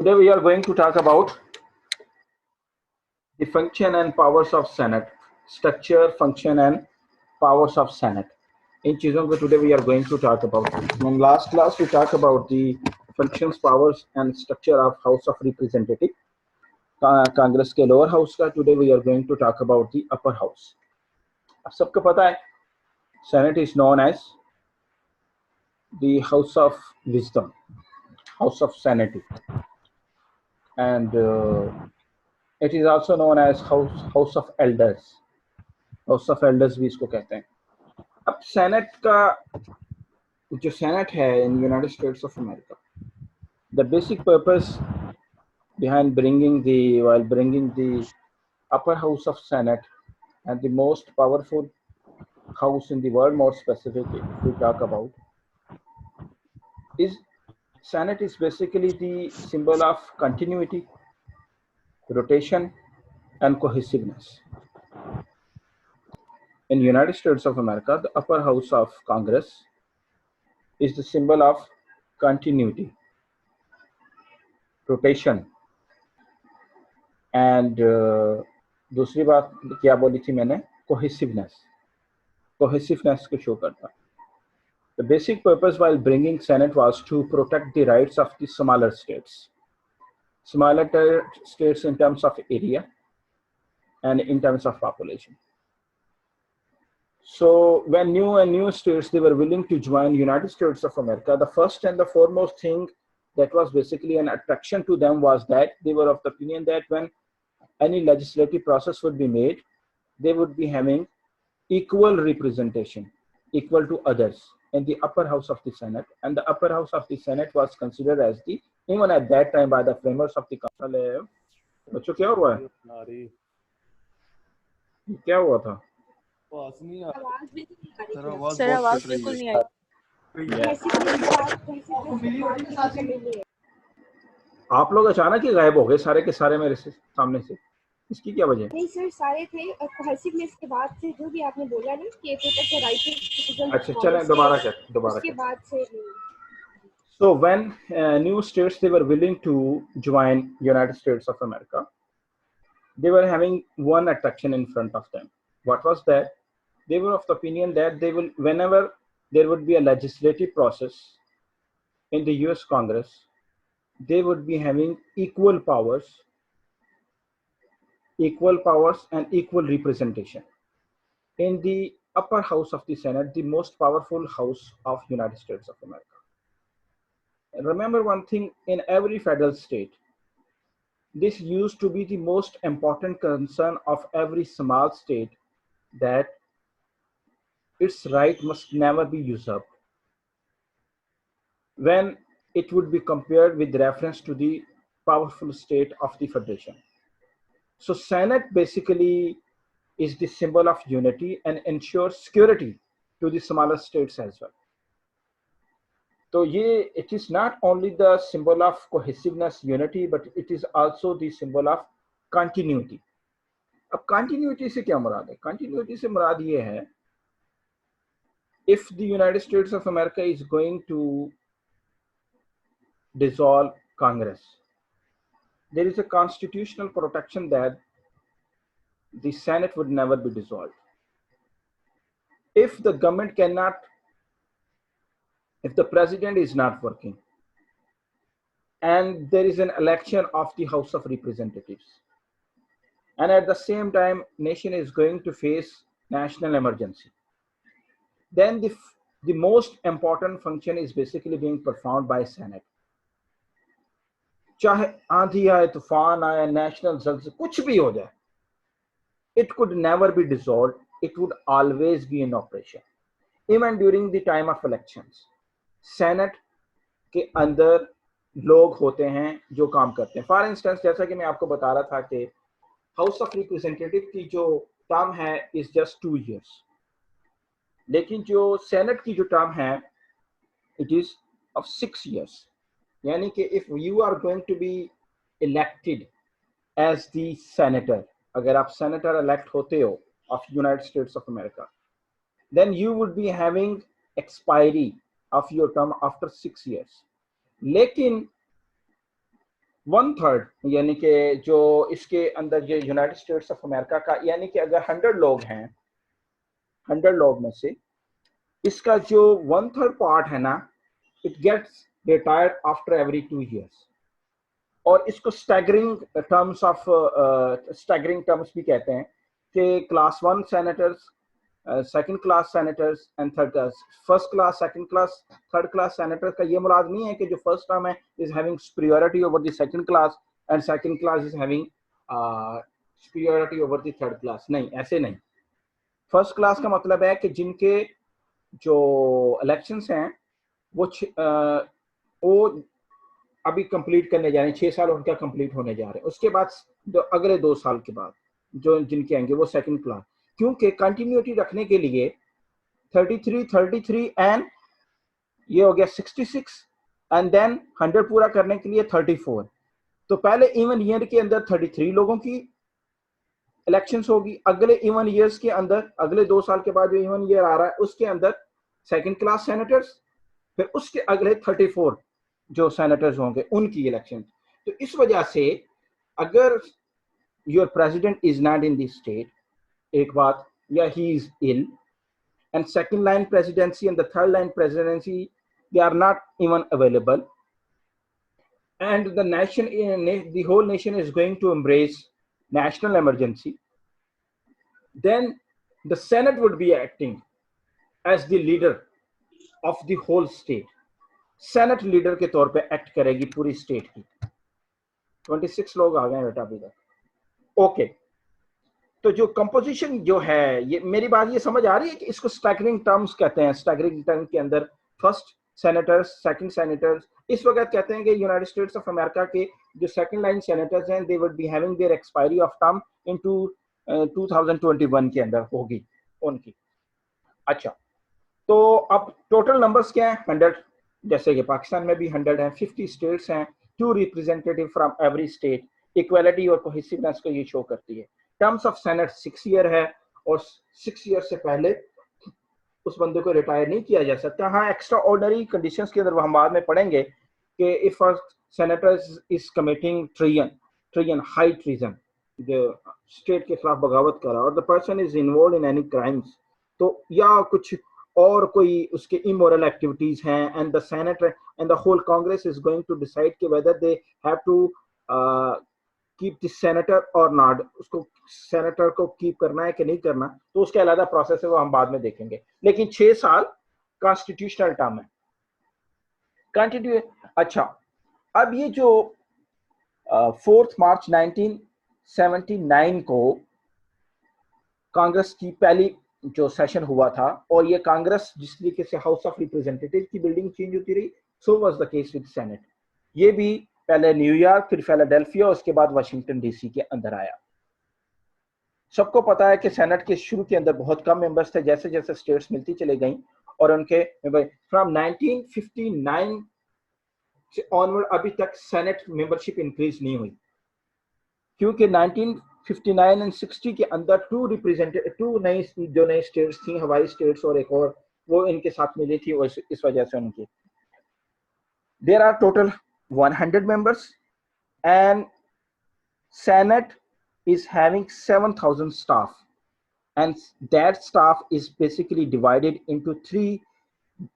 Today we are going to talk about the function and powers of Senate, structure, function and powers of Senate. In चीजों को today we are going to talk about. In last class we talked about the functions, powers and structure of House of Representative. Congress के lower house का. Today we are going to talk about the upper house. अब सबको पता है Senate is known as the House of Wisdom, House of Sanity, and it is also known as House of Elders. House of Elders भी इसको कहते हैं. अब senate का जो सेनेट है in United States of America, the basic purpose behind bringing the upper house of Senate and the most powerful house in the world, more specifically if we talk about, is Senate is basically the symbol of continuity, rotation and cohesiveness. In United States of America, the upper house of Congress is the symbol of continuity, rotation and दूसरी बात क्या बोली थी मैंने, cohesiveness को show करता. The basic purpose while bringing Senate was to protect the rights of the smaller states in terms of area and in terms of population. So when new states they were willing to join United States of America, the first and the foremost thing that was basically an attraction to them was that they were of the opinion that when any legislative process would be made, they would be having equal representation, equal to others in the upper house of the Senate. And the upper house of the Senate was considered as the, even at that time by the framers of the council. बच्चों क्या हुआ है? क्या हुआ था? Sir आवाज बिल्कुल नहीं आई. आप लोग अचानक ही गायब हो गए सारे के सारे मेरे से सामने से. इसकी क्या वजह? नहीं सर, सारे थे और कोहेसिवनेस के बाद से जो भी आपने बोला नहीं कि प्रोटेक्ट द राइट. अच्छा चलें दोबारा उसके बाद से. So when new states they were willing to join United States of America, they were having one attraction in front of them. What was that? They were of the opinion that they will, whenever there would be a legislative process in the US Congress, they would be having equal powers and equal representation. In the upper house of the Senate, the most powerful house of United States of America. And remember one thing, in every federal state, this used to be the most important concern of every small state, that its right must never be usurped when it would be compared with reference to the powerful state of the federation. So Senate basically is the symbol of unity and ensures security to the smaller states as well. So it is not only the symbol of cohesiveness, unity, but it is also the symbol of continuity. अब continuity से क्या मुराद है? Continuity से मुराद ये है, if the United States of America is going to dissolve Congress, there is a constitutional protection that the Senate would never be dissolved. If the government cannot, if the president is not working and there is an election of the House of Representatives, and at the same time nation is going to face national emergency, then the most important function is basically being performed by Senate. चाहे आंधी आए, तूफान आए, national ज़ल्ज़ला कुछ भी हो जाए, it could never be dissolved. It would always be in operation, even during the time of elections. Senate के अंदर लोग होते हैं जो काम करते हैं. फॉर इंस्टेंस जैसा कि मैं आपको बता रहा था कि हाउस ऑफ रिप्रेजेंटेटिव की जो टर्म है इज जस्ट 2 years, लेकिन जो सेनेट की जो टर्म है इट इज ऑफ 6 years. यानी कि if you are going to be elected as the senator, अगर आप सेनेटर इलेक्ट होते हो of United States of America, then you would be having expiry of your term after 6 years. लेकिन 1/3, यानी कि जो इसके अंदर जो यूनाइटेड स्टेट्स ऑफ अमेरिका का, यानी कि अगर 100 लोग हैं, 100 लोग में से इसका जो 1/3 पार्ट है ना, it gets retired after every 2 years। और इसको स्टैगरिंग टर्म्स भी कहते हैं कि class 1 senators, second class senators and third class, first class, second class, third class senators का ये मुराद नहीं है कि जो फर्स्ट टर्म है is having superiority over the second class and second class is having superiority over the third class, नहीं, ऐसे नहीं। फर्स्ट क्लास का मतलब है कि जिनके जो इलेक्शंस हैं वो अभी कंप्लीट करने जा रहे हैं, 6 साल उनका कंप्लीट होने जा रहे हैं, उसके बाद अगले 2 साल के बाद जो जिनके आएंगे वो सेकंड क्लास, क्योंकि कंटिन्यूटी रखने के लिए 33 एंड ये हो गया 66 एंड देन 100 पूरा करने के लिए 34। तो पहले इवन ईयर के अंदर 33 लोगों की इलेक्शंस होगी, अगले इवन ईयर्स के अंदर, अगले 2 साल के बाद जो इवन ईयर आ रहा है उसके अंदर सेकंड क्लास सेनेटर्स, फिर उसके अगले 34 जो सेनेटर्स होंगे उनकी इलेक्शन। तो इस वजह से अगर your president is not in this state, एक बात, या ही is ill, and second line presidency and the third line presidency, they are not even available, and the nation, the whole nation is going to embrace national emergency, then the Senate would be acting as the leader of the whole state। Senate leader के तौर पे act करेगी पूरी state की। 26 लोग आ गए हैं बेटा अभी तक। ओके, तो जो कंपोजिशन जो है, ये मेरी बात ये समझ आ रही है कि इसको स्टैगरिंग टर्म्स कहते हैं। स्टैगरिंग टर्म के अंदर फर्स्ट सेनेटर्स, सेकंड सेनेटर्स, इस वक्त कहते हैं कि यूनाइटेड स्टेट्स ऑफ अमेरिका के जो सेकंड लाइन सेनेटर्स हैं, they would be having their expiry of term into 2021 के अंदर होगी उनकी। अच्छा, तो अब टोटल नंबर्स क्या है? 100, जैसे कि पाकिस्तान में भी 100 है, 50 स्टेट्स हैं, 2 representative from every state. Equality और कोहेसिवनेस को ये शो करती है। टर्म्स ऑफ सेनेट 6 ईयर है और 6 ईयर से पहले उस बंदे को रिटायर नहीं किया जा सकता। हाँ, एक्स्ट्रा ऑर्डिनरी कंडीशंस के अंदर हम बाद में पढ़ेंगे कि if a senator is committing treason high treason, जो स्टेट के खिलाफ बगावत कर रहा है, और the person is involve in any crimes, तो या कुछ और कोई उसके इमोरल एक्टिविटीज हैं, and the senate and the whole Congress is going to decide कि whether they have to keep the senator और नॉट, उसको सेनेटर को कीप करना है कि नहीं करना, तो उसका अलग प्रोसेस है, वो हम बाद में देखेंगे। लेकिन 6 साल कॉन्स्टिट्यूशनल टर्म है कंटिन्यू। अच्छा, अब ये जो 4 मार्च 1979 को कांग्रेस की पहली जो सेशन हुआ था, और ये कांग्रेस जिस तरीके से हाउस ऑफ रिप्रेजेंटेटिव की बिल्डिंग चेंज होती रही, so was the case with senate. ये भी पहले न्यूयॉर्क, फिर फिलाडेल्फिया, उसके बाद वाशिंगटन डीसी के अंदर आया। सबको पता है कि सेनेट के शुरू के अंदर बहुत कम मेंबर्स थे, जैसे जैसे स्टेट्स मिलती चले गई, और उनके फ्रॉम 1959 से ऑनवर्ड अभी तक सेनेट मेंबरशिप इंक्रीज नहीं हुई, क्योंकि 1959 एंड 60 के अंदर 2 नई जो नई स्टेट्स थी, हवाई स्टेट्स और एक और, वो इनके साथ मिली थी, और इस वजह से उनकी there are total 100 members, and Senate is having 7,000 staff, and that staff is basically divided into 3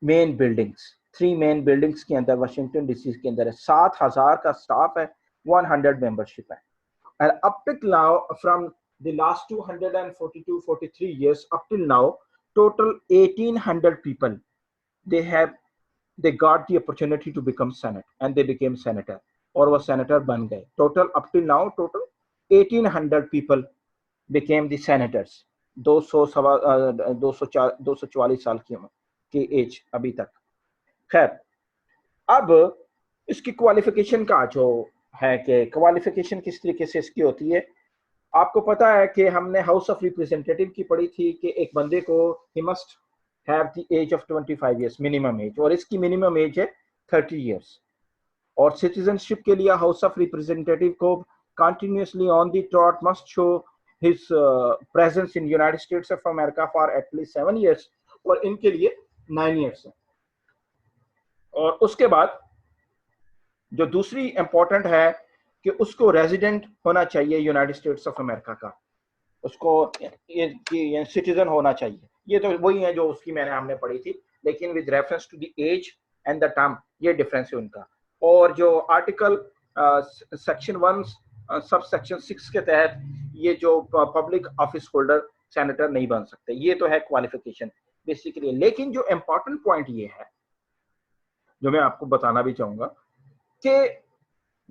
main buildings। 3 main buildings के अंदर वाशिंगटन डीसी के अंदर 7,000 का स्टाफ है, 100 मेंबरशिप है, and up till now, from the last 242-43 years up till now, total 1,800 people they got the opportunity to become Senate, and they became senator, और वो senator बन गए। Total up till now, total 1,800 people became the senators। 244 साल की as अभी तक। खैर, अब इसकी क्वालिफिकेशन का जो है कि क्वालिफिकेशन किस तरीके से इसकी होती है, आपको पता है कि हमने हाउस ऑफ रिप्रेजेंटेटिव की पढ़ी थी कि एक बंदे को ही must have the age of 25 years minimum age, और इसकी मिनिमम एज है 30 years। और सिटीजनशिप के लिए हाउस ऑफ रिप्रेजेंटेटिव को continuously on the trout must show his presence in United States of America for at least 7 years, और इनके लिए 9 years है। और उसके बाद जो दूसरी इंपॉर्टेंट है कि उसको रेजिडेंट होना चाहिए यूनाइटेड स्टेट्स ऑफ अमेरिका का, उसको ये सिटीजन होना चाहिए। ये तो वही है जो उसकी हमने पढ़ी थी, लेकिन with reference to the age and the term ये डिफरेंस है उनका। और जो आर्टिकल सेक्शन 1 सब सेक्शन 6 के तहत ये जो पब्लिक ऑफिस होल्डर सेनेटर नहीं बन सकते, ये तो है क्वालिफिकेशन बेसिकली। लेकिन जो इम्पोर्टेंट पॉइंट ये है जो मैं आपको बताना भी चाहूंगा कि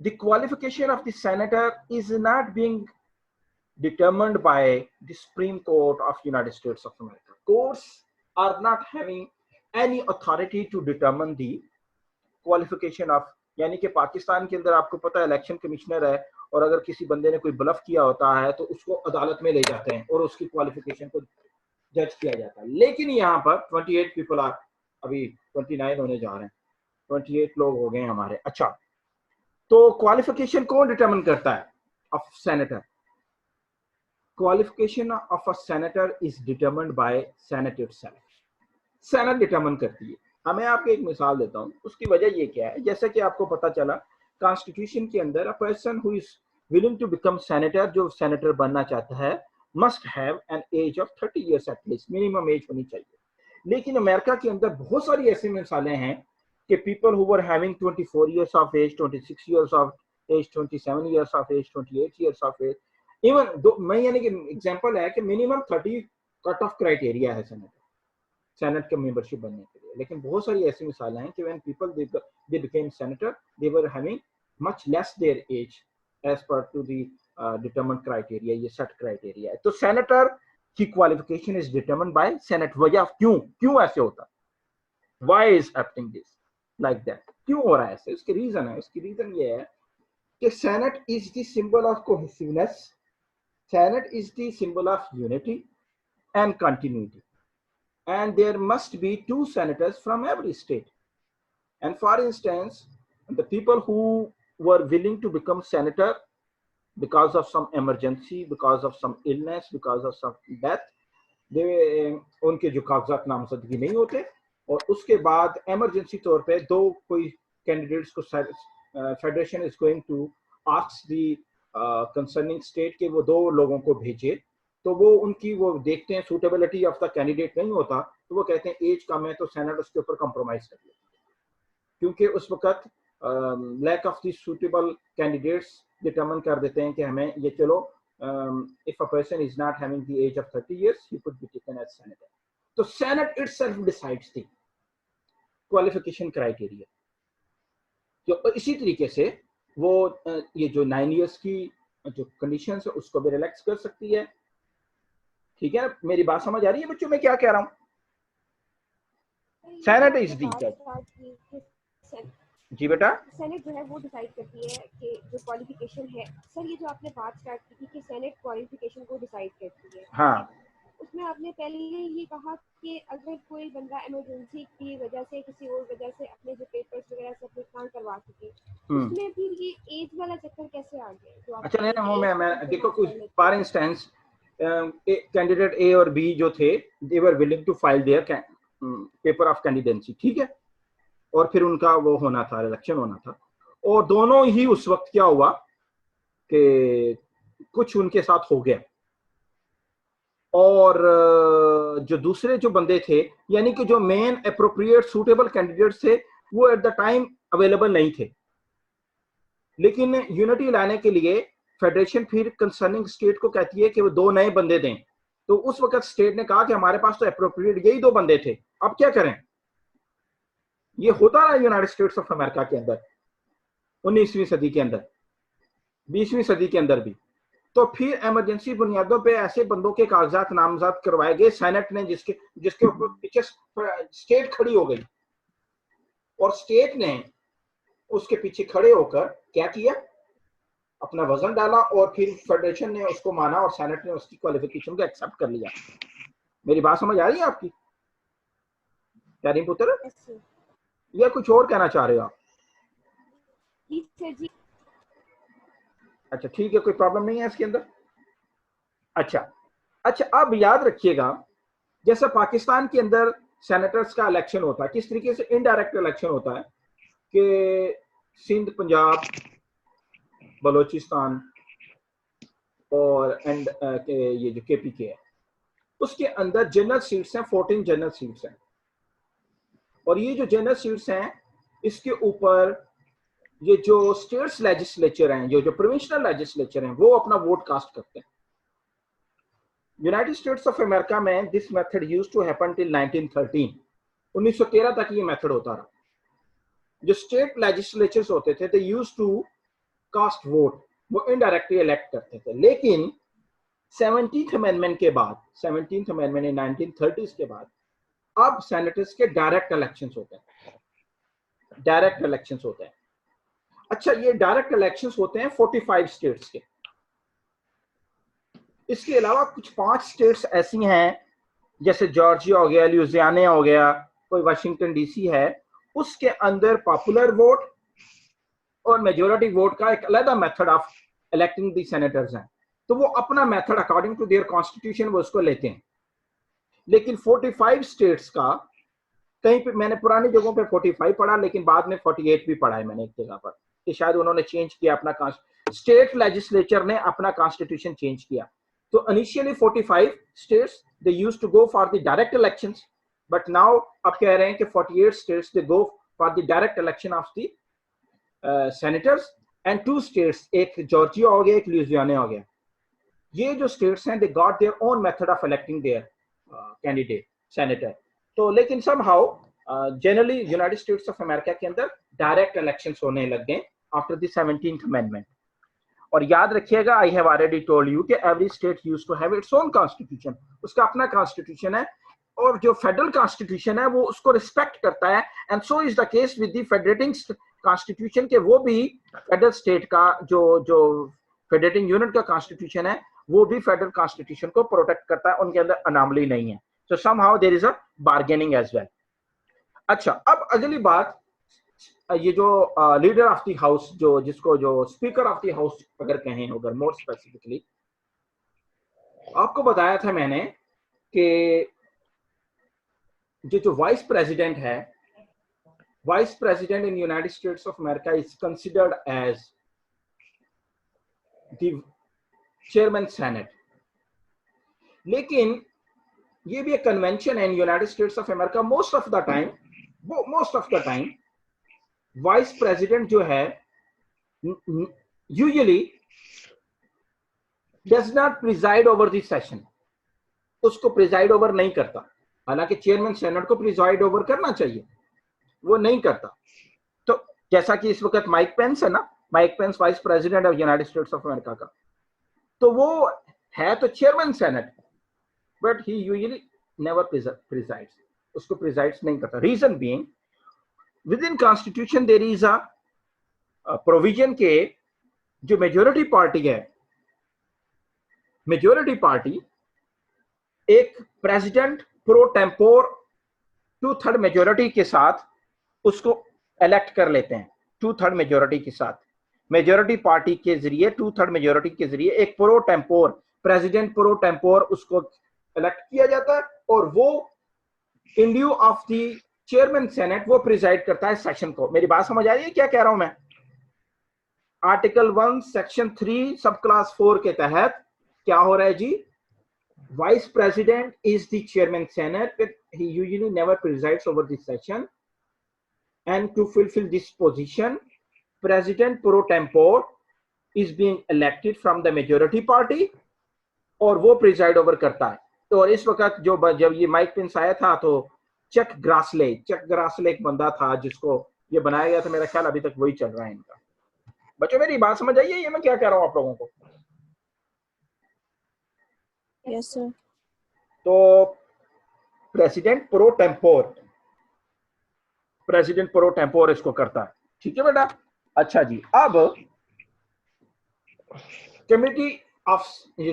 the qualification of the senator is not being determined by the Supreme Court of United States of America. Courts are not having any authority to determine the qualification of, यानी कि पाकिस्तान के अंदर आपको पता है इलेक्शन कमिश्नर है, और अगर किसी बंदे ने कोई ब्लफ किया होता है तो उसको अदालत में ले जाते हैं और उसकी क्वालिफिकेशन को जज किया जाता है। लेकिन यहाँ पर 28 पीपल आर, अभी 29 होने जा रहे हैं, 28 लोग हो गए हमारे। अच्छा, तो क्वालिफिकेशन कौन डिटरमिन करता है of senator? Qualification of a senator is determined by Senate itself. Senate determine करती है। हमें आपको एक मिसाल देता हूँ, उसकी वजह ये क्या है, जैसे कि आपको पता चला कॉन्स्टिट्यूशन के अंदर a person who is willing to become senator, जो सेनेटर बनना चाहता है, must have an age of 30 years at least, minimum age होनी चाहिए। लेकिन अमेरिका के अंदर बहुत सारी ऐसी मिसालें हैं कि people who were having 24 years of age, 26 years of age, 27 years of age, 28 years of age, even though मैं यानी कि एग्जांपल है कि मिनिमम 30 कट ऑफ क्राइटेरिया है सेनेट के मेंबरशिप बनने के लिए। लेकिन बहुत सारी ऐसी मिसालें हैं कि when people they became senator they were having much less their age age पर टू द डिटरमाइंड क्राइटेरिया, ये सेट क्राइटेरिया है। तो सेनेटर की qualification is determined by Senate. वजह क्यों ऐसे होता, why is happening this like that, क्यों हो रहा है ऐसे? इसके रीजन है, इसकी रीजन ये है कि senate is the symbol of cohesiveness, Senate is the symbol of unity and continuity, and there must be 2 senators from every state. And for instance, the people who were willing to become senator because of some emergency, because of some illness, because of some death, उनके जो कागजात नामजदगी नहीं होते, और उसके बाद emergency तौर पे कोई candidates को federation is going to ask the concerning state के वो 2 लोगों को भेजे, तो वो उनकी वो देखते हैं सूटेबिलिटी ऑफ द कैंडिडेट नहीं होता, तो वो कहते हैं एज कम है तो सेनेट उसके ऊपर कंप्रोमाइज कर लेते हैं, क्योंकि उस वक्त lack of the suitable candidates determine कर देते हैं कि हमें ये चलो if a person is not having the age of 30 years he could be taken as senator. तो senate itself decides the qualification criteria. तो इसी तरीके से वो ये जो 9 इयर्स की जो कंडीशंस है उसको भी रिलैक्स कर सकती है। ठीक है, मेरी बात समझ आ रही है बच्चों, मैं क्या कह रहा हूँ? सेनेट इज दी जज। जी बेटा, सेनेट जो है वो डिसाइड करती है कि जो क्वालिफिकेशन है। सर ये जो आपने बात स्टार्ट की थी कि सेनेट क्वालिफिकेशन को डिसाइड करती है, हाँ, उसमें आपने पहले ये कहा कि अगर कोई बंदा इमरजेंसी की वजह से किसी और वजह से अपने जो पेपर्स वगैरह सब काम करवा सके, उसमें फिर ये एज वाला चक्कर कैसे आ गया? अच्छा नहीं ना, वो मैं देखो कुछ फॉर इंस्टेंस कैंडिडेट ए और बी जो थे, they were willing to file their paper of candidacy, ठीक है, और फिर उनका वो होना था, इलेक्शन होना था, और दोनों ही उस वक्त क्या हुआ कि कुछ उनके साथ हो गया, और जो दूसरे जो बंदे थे, यानी कि जो मेन अप्रोप्रिएट सूटेबल कैंडिडेट्स थे, वो एट द टाइम अवेलेबल नहीं थे। लेकिन यूनिटी लाने के लिए फेडरेशन फिर कंसर्निंग स्टेट को कहती है कि वो 2 नए बंदे दें। तो उस वक्त स्टेट ने कहा कि हमारे पास तो अप्रोप्रिएट यही 2 बंदे थे, अब क्या करें? ये होता रहा यूनाइटेड स्टेट्स ऑफ अमेरिका के अंदर 19वीं सदी के अंदर, 20वीं सदी के अंदर भी। तो फिर इमरजेंसी बुनियादों पे ऐसे बंदों के कागजात नामजद करवाए गए सेनेट ने, जिसके ऊपर पीछे स्टेट खड़ी हो गई, और स्टेट ने उसके पीछे खड़े होकर क्या किया, अपना वजन डाला, और फिर फेडरेशन ने उसको माना और सेनेट ने उसकी क्वालिफिकेशन को एक्सेप्ट कर लिया। मेरी बात समझ आ रही है आपकी? क्या पुत्र, या कुछ और कहना चाह रहे हो आप? जी। अच्छा ठीक है, कोई प्रॉब्लम नहीं है इसके अंदर। अच्छा, अब याद रखिएगा, जैसे पाकिस्तान के अंदर सेनेटर्स का इलेक्शन होता है, किस तरीके से इनडायरेक्ट इलेक्शन होता है कि सिंध, पंजाब, बलोचिस्तान और एंड ये जो KPK है, उसके अंदर जनरल सीट्स हैं, 14 जनरल सीट्स हैं। और ये जो जनरल सीट्स हैं, इसके ऊपर ये जो स्टेट्स लेजिस्लेचर हैं, जो प्रोविंशियल लेजिस्लेचर हैं, वो अपना वोट कास्ट करते हैं। यूनाइटेड स्टेट्स ऑफ अमेरिका में this method used to happen till 1913। 1913 तक ये मेथड होता रहा। जो स्टेट लेजिस्लेचर्स होते थे, they used to cast vote, वो इनडायरेक्टली इलेक्ट करते थे। लेकिन 17th अमेंडमेंट के बाद, 17th अमेंडमेंट इन 1930s के बाद, अब सेनेटर्स के डायरेक्ट इलेक्शंस होते हैं, डायरेक्ट इलेक्शंस होते हैं। अच्छा, ये डायरेक्ट इलेक्शंस होते हैं 45 स्टेट्स के। इसके अलावा कुछ 5 स्टेट्स ऐसी हैं, जैसे जॉर्जिया हो गया, लुइसियाना हो गया, कोई वाशिंगटन DC है, उसके अंदर पॉपुलर वोट और मेजोरिटी वोट का एक अलग method of electing the senators है। तो वो अपना method according to their constitution वो उसको लेते हैं। लेकिन 45 स्टेट्स का, कहीं पे मैंने पुरानी जगहों पे 45 पढ़ा, लेकिन बाद में 48 भी पढ़ा है मैंने एक जगह पर, कि शायद उन्होंने चेंज किया अपना, स्टेट लेजिस्लेचर ने अपना कॉन्स्टिट्यूशन चेंज किया। तो initially 45 states they used to go for the direct elections, but now अब कह रहे हैं कि 48 states they go for the direct election of the senators and 2 states, एक जॉर्जिया हो गया, एक लुइसियाना हो गया। ये जो स्टेट्स हैं, they got their own method of electing there candidate senator. तो लेकिन somehow generally United States of America के अंदर डायरेक्ट इलेक्शंस होने लग गए आफ्टर द 17th अमेंडमेंट। और याद रखिएगा, I have already told you कि every state used to have its own constitution, उसका अपना कॉन्स्टिट्यूशन है, और जो फेडरल कॉन्स्टिट्यूशन है वो उसको रिस्पेक्ट करता है। And so is the case with the federating constitution, के वो भी फेडरल स्टेट का जो फेडरेटिंग यूनिट का कॉन्स्टिट्यूशन है, वो भी फेडरल कॉन्स्टिट्यूशन को प्रोटेक्ट करता है, उनके अंदर अनॉमली नहीं है। So somehow there is a bargaining as well. अच्छा, अब अगली बात, ये जो लीडर ऑफ द हाउस, जो स्पीकर ऑफ द हाउस अगर कहें, अगर मोर स्पेसिफिकली, आपको बताया था मैंने कि जो वाइस प्रेसिडेंट है, vice president in United States of America is considered as the chairman Senate. लेकिन ये भी एक कन्वेंशन है in United States of America, most of the time vice president जो है usually does not preside over the session, उसको preside over नहीं करता। हालांकि चेयरमैन सेनेट को प्रिजाइड ओवर करना चाहिए, वो नहीं करता। तो जैसा कि इस वक्त माइक पेंस है ना, Mike Pence vice president of United States of America का, तो वो है तो chairman senate, but he usually never presides, उसको प्रिजाइड्स नहीं करता। Reason being, within constitution there is a provision के जो मेजोरिटी पार्टी है, मेजोरिटी पार्टी एक प्रेसिडेंट प्रो टेम्पोर 2/3 मेजोरिटी के साथ उसको इलेक्ट कर लेते हैं। 2/3 मेजोरिटी के साथ, मेजोरिटी पार्टी के जरिए, 2/3 मेजोरिटी के जरिए एक प्रो टेम्पोर, प्रेसिडेंट प्रो टेम्पोर उसको इलेक्ट किया जाता है, और वो in due of the chairman senate वो प्रिजाइड करता है सेशन को। मेरी बात समझ आ रही है क्या कह रहा हूं मैं? आर्टिकल 1 सेक्शन 3 सब क्लास 4 के तहत क्या हो रहा है जी? Vice president is the chairman senate, but he usually never presides over the session, and to fulfil this position president pro tempore is being elected from the majority party, और वो प्रिजाइड ओवर करता है। तो और इस वक्त जब ये माइक पेंस आया था, तो चक ग्रासले एक बंदा था जिसको ये बनाया गया था, मेरा ख्याल अभी तक वही चल रहा है इनका। बच्चों मेरी बात समझ आई है ये मैं क्या कह रहा हूं आप लोगों को? Yes sir. तो प्रेसिडेंट प्रो टेम्पोर इसको करता है, ठीक है बेटा? अच्छा जी, अब कमिटी ऑफ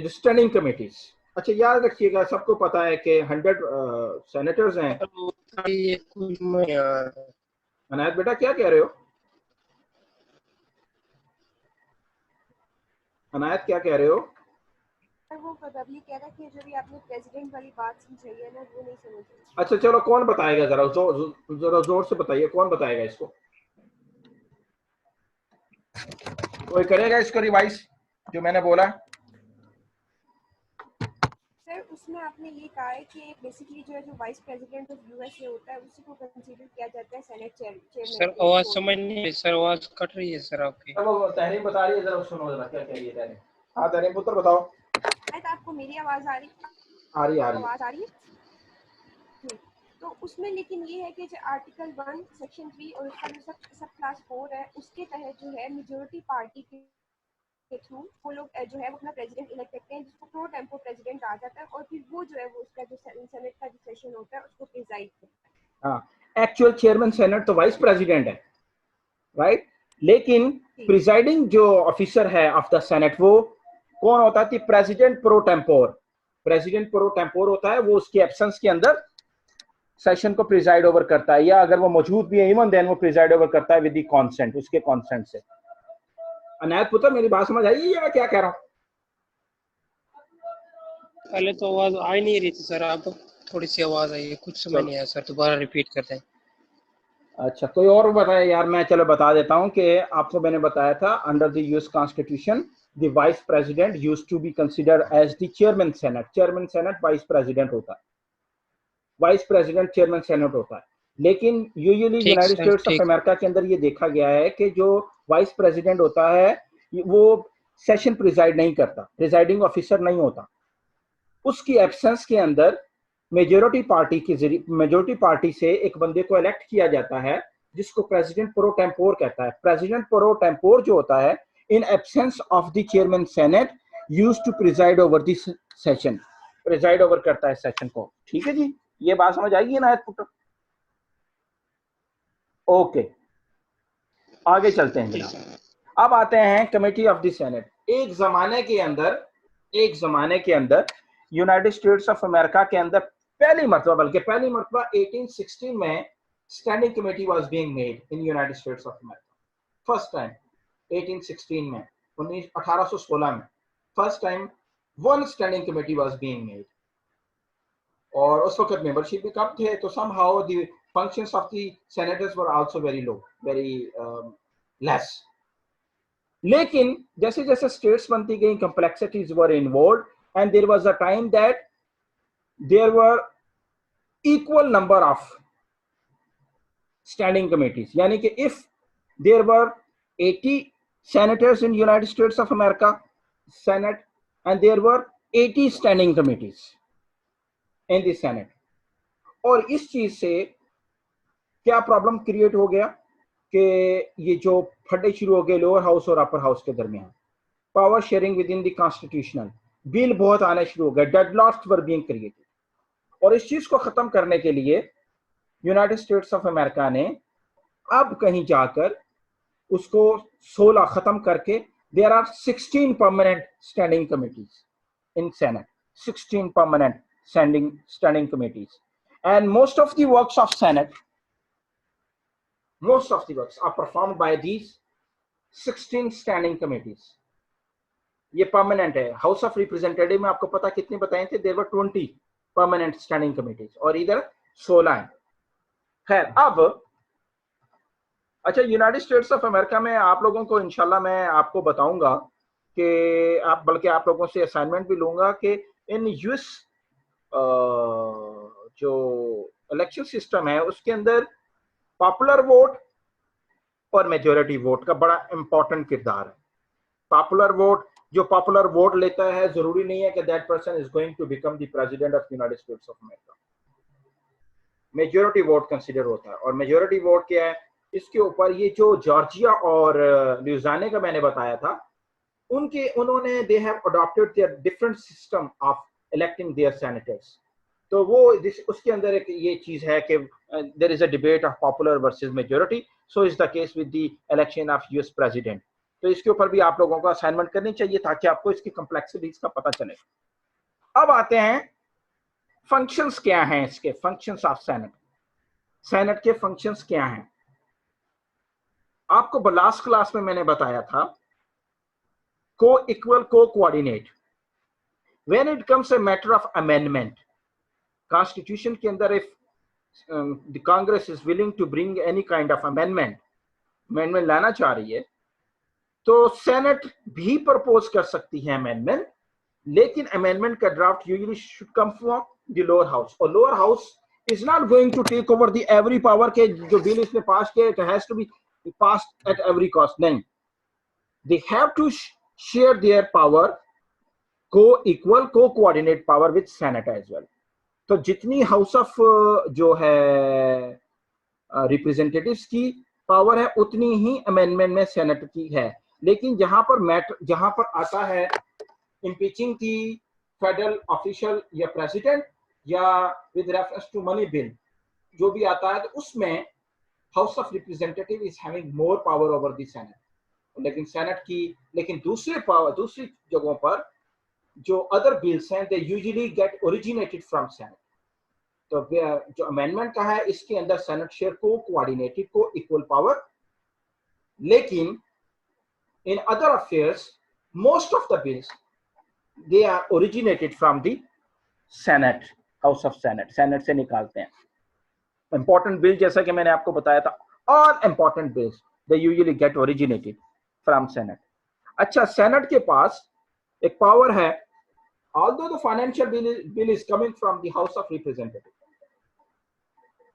स्टैंडिंग कमिटीज, अच्छा याद रखिएगा, सबको पता है कि 100 सेनेटर्स हैं। अनायत बेटा क्या कह रहे हो? अनायत क्या कह रहे हो? वो तभी कह रहा कि जो भी आपने प्रेसिडेंट वाली बात समझाई है ना, वो नहीं समझ। अच्छा चलो, कौन बताएगा? जरा जोर से बताइए, कौन बताएगा इसको? कोई करेगा इसको रिवाइज जो मैंने बोला? सर उसमें आपने ये कहा है कि बेसिकली जो है जो वाइस प्रेसिडेंट ऑफ यूएसए होता है उसी को कंसीडर किया जाता है सेनेट चेयरमैन सर के आवाज तौर समझ पे। नहीं रही सर, आवाज कट रही है सर आपकी। अब वो तहरीम बता रही है, जरा सुनो जरा क्या कह रही है तहरीम। हाँ तहरीम पुत्र बताओ। शायद आपको मेरी आवाज आ रही आ रही है। आवाज आ रही है। तो उसमें लेकिन ये है कि जो आर्टिकल 1 सेक्शन 3 और उसका जो सब क्लास 4 है उसके तहत जो है मेजोरिटी पार्टी के थ्रू वो लोग जो है वो अपना प्रेसिडेंट इलेक्ट करते हैं, जिसको प्रो टेम्पो प्रेसिडेंट कहा जाता है, और फिर वो जो है वो उसका जो सेनेट का जो सेशन होता है उसको प्रिजाइड करता है। हाँ, एक्चुअल चेयरमैन सेनेट तो वाइस प्रेसिडेंट है, राइट? लेकिन प्रिजाइडिंग जो ऑफिसर है ऑफ द सेनेट वो कौन होता है? President pro tempore. President pro tempore होता है, वो उसकी एब्सेंस के अंदर सेशन को प्रिजाइड ओवर करता है, या अगर वो मौजूद भी है इवन देन वो प्रिजाइड ओवर करता है विद द कॉन्सेंट, उसके कॉन्सेंट से। अनायत पुत्र मेरी बात समझ आई है या क्या कह रहा हूँ? पहले तो आवाज आ ही नहीं रही थी सर, अब थोड़ी सी आवाज आई है, कुछ समझ नहीं आया सर, दोबारा रिपीट करते हैं। अच्छा, कोई और बताया यार? मैं चलो बता देता हूँ कि आपको मैंने बताया था under the US constitution the vice president used to be considered as the chairman Senate. Chairman Senate vice president होता है, वाइस प्रेसिडेंट चेयरमैन सेनेट होता है। लेकिन यूजुअली ठीक यूनाइटेड सर, स्टेट्स ऑफ ठीक। अमेरिका के अंदर ये देखा गया है कि जो वाइस प्रेसिडेंट होता है वो सेशन प्रिजाइड नहीं करता, प्रिजाइडिंग ऑफिसर नहीं होता। उसकी एब्सेंस के अंदर मेजोरिटी पार्टी के जरिए, मेजोरिटी पार्टी से एक बंदे को इलेक्ट किया जाता है जिसको प्रेसिडेंट प्रो टेम्पोर कहता है। प्रेसिडेंट प्रो टेम्पोर जो होता है in absence of the chairman Senate used to preside over this session, preside over करता है सेशन को। ठीक है जी, ये बात समझ आएगी ना पुत्र? ओके, आगे चलते हैं जनाब। अब आते हैं कमेटी ऑफ द सेनेट। एक जमाने के अंदर यूनाइटेड स्टेट्स ऑफ अमेरिका के अंदर पहली मरतबा 1816 में standing committee was being made in United States of America. First time 1816 में, 1816 में first time one standing committee was being made. और उस वक्त मेंबरशिप भी कम थे, तो somehow the functions of the senators were also very low, very less. लेकिन जैसे जैसे स्टेट्स बनती गई, complexities were involved, and there was a time that there were equal number of standing committees. यानी कि if there were 80 senators in United States of America Senate, and there were 80 standing committees in the Senate, और इस चीज से क्या problem create हो गया कि ये जो फटे शुरू हो गए लोअर हाउस और अपर हाउस के दरमियान, power sharing with in the constitutional bill बहुत आने शुरू हो गए, डेडलॉक्स वर बीइंग क्रिएटेड। और इस चीज को खत्म करने के लिए यूनाइटेड स्टेट्स ऑफ अमेरिका ने अब कहीं जाकर उसको 16 खत्म करके there are 16 permanent standing committees in Senate, 16 permanent standing committees, and most of the works are performed by these 16 standing committees. ये परमानेंट है। हाउस ऑफ रिप्रेजेंटेटिव में आपको पता कितने बताए थे? There were 20 permanent standing committees, और इधर 16 है। खैर, अब अच्छा, यूनाइटेड स्टेट्स ऑफ अमेरिका में आप लोगों को इंशाल्लाह मैं आपको बताऊंगा कि बल्कि आप लोगों से असाइनमेंट भी लूंगा कि इन यूएस जो इलेक्शन सिस्टम है उसके अंदर पॉपुलर वोट और मेजॉरिटी वोट का बड़ा इंपॉर्टेंट किरदार है। पॉपुलर वोट, जो पॉपुलर वोट लेता है जरूरी नहीं है कि that person is going to become the president of United States of America. Majority vote consider होता है, और मेजॉरिटी वोट क्या है इसके ऊपर ये जो जॉर्जिया और ल्यूजियाना का मैंने बताया था, उन्होंने they have adopted their different system of electing their senators. तो वो उसके अंदर एक ये चीज है कि there is a debate of popular versus majority, so is the case with the election of US president. तो इसके ऊपर भी आप लोगों को असाइनमेंट करनी चाहिए ताकि आपको इसकी कॉम्प्लेक्सिटीज का पता चले। अब आते हैं फंक्शंस क्या हैं इसके, फंक्शंस ऑफ सेनेट। सेनेट के फंक्शंस क्या हैं? आपको लास्ट क्लास में मैंने बताया था को इक्वल, को coordinate. When it comes a matter of amendment, constitution के अंदर if the Congress is willing to bring any kind of amendment लाना चाह रही है, तो सेनेट भी प्रपोज कर सकती है अमेंडमेंट, लेकिन अमेंडमेंट का draft usually should come from the lower house, और lower house is not going to take over the every power के जो बिल इसने पास किया it has to be passed at every cost. नहीं, they have to share their power, co-equal, co-coordinate power with senate as well. तो जितनी house of जो है representatives की पावर है उतनी ही अमेंडमेंट में सेनेट की है। लेकिन जहां पर आता है इम्पीचिंग की फेडरल ऑफिशियल या प्रेसिडेंट या with reference to money bill जो भी आता है, तो उसमें House of representative is having more power over the Senate. लेकिन सेनेट की, लेकिन दूसरी जगहों पर जो अदर बिल्स हैं they usually get originated from Senate. तो जो अमेंडमेंट का है इसके अंदर सेनेट शेयर को कोऑर्डिनेटेड को इक्वल पावर, लेकिन in other affairs most of the bills they are originated from the Senate, House of Senate, Senate से निकालते हैं। इंपॉर्टेंट बिल जैसा कि मैंने आपको बताया था, all important bills they usually get originated from Senate. अच्छा, सेनेट के पास एक पावर है, although the financial bill is coming from the House of Representatives,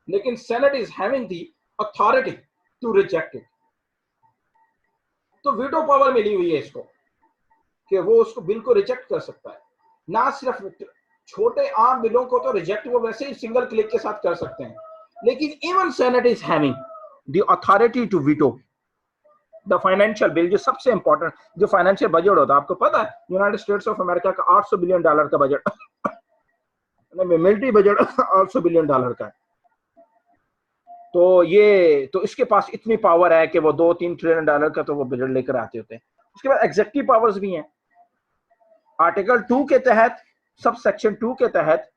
लेकिन Senate is having the authority to reject it। तो वीटो पावर मिली हुई है इसको कि वो उसको बिल को रिजेक्ट कर सकता है। ना सिर्फ छोटे आम बिलों को तो रिजेक्ट वो वैसे ही सिंगल क्लिक के साथ कर सकते हैं, लेकिन even Senate is having the authority to veto the financial bill, जो सबसे इंपॉर्टेंट जो फाइनेंशियल बजट होता है। आपको पता है यूनाइटेड स्टेट्स ऑफ अमेरिका का $800 बिलियन का बजट मिलिट्री बजट $800 बिलियन का है। तो इसके पास इतनी पावर है कि वो $2-3 ट्रिलियन का तो वो बजट लेकर आते होते हैं। उसके बाद एग्जीक्यूटिव पावर्स भी हैं। आर्टिकल 2 के तहत, सब सेक्शन 2 के तहत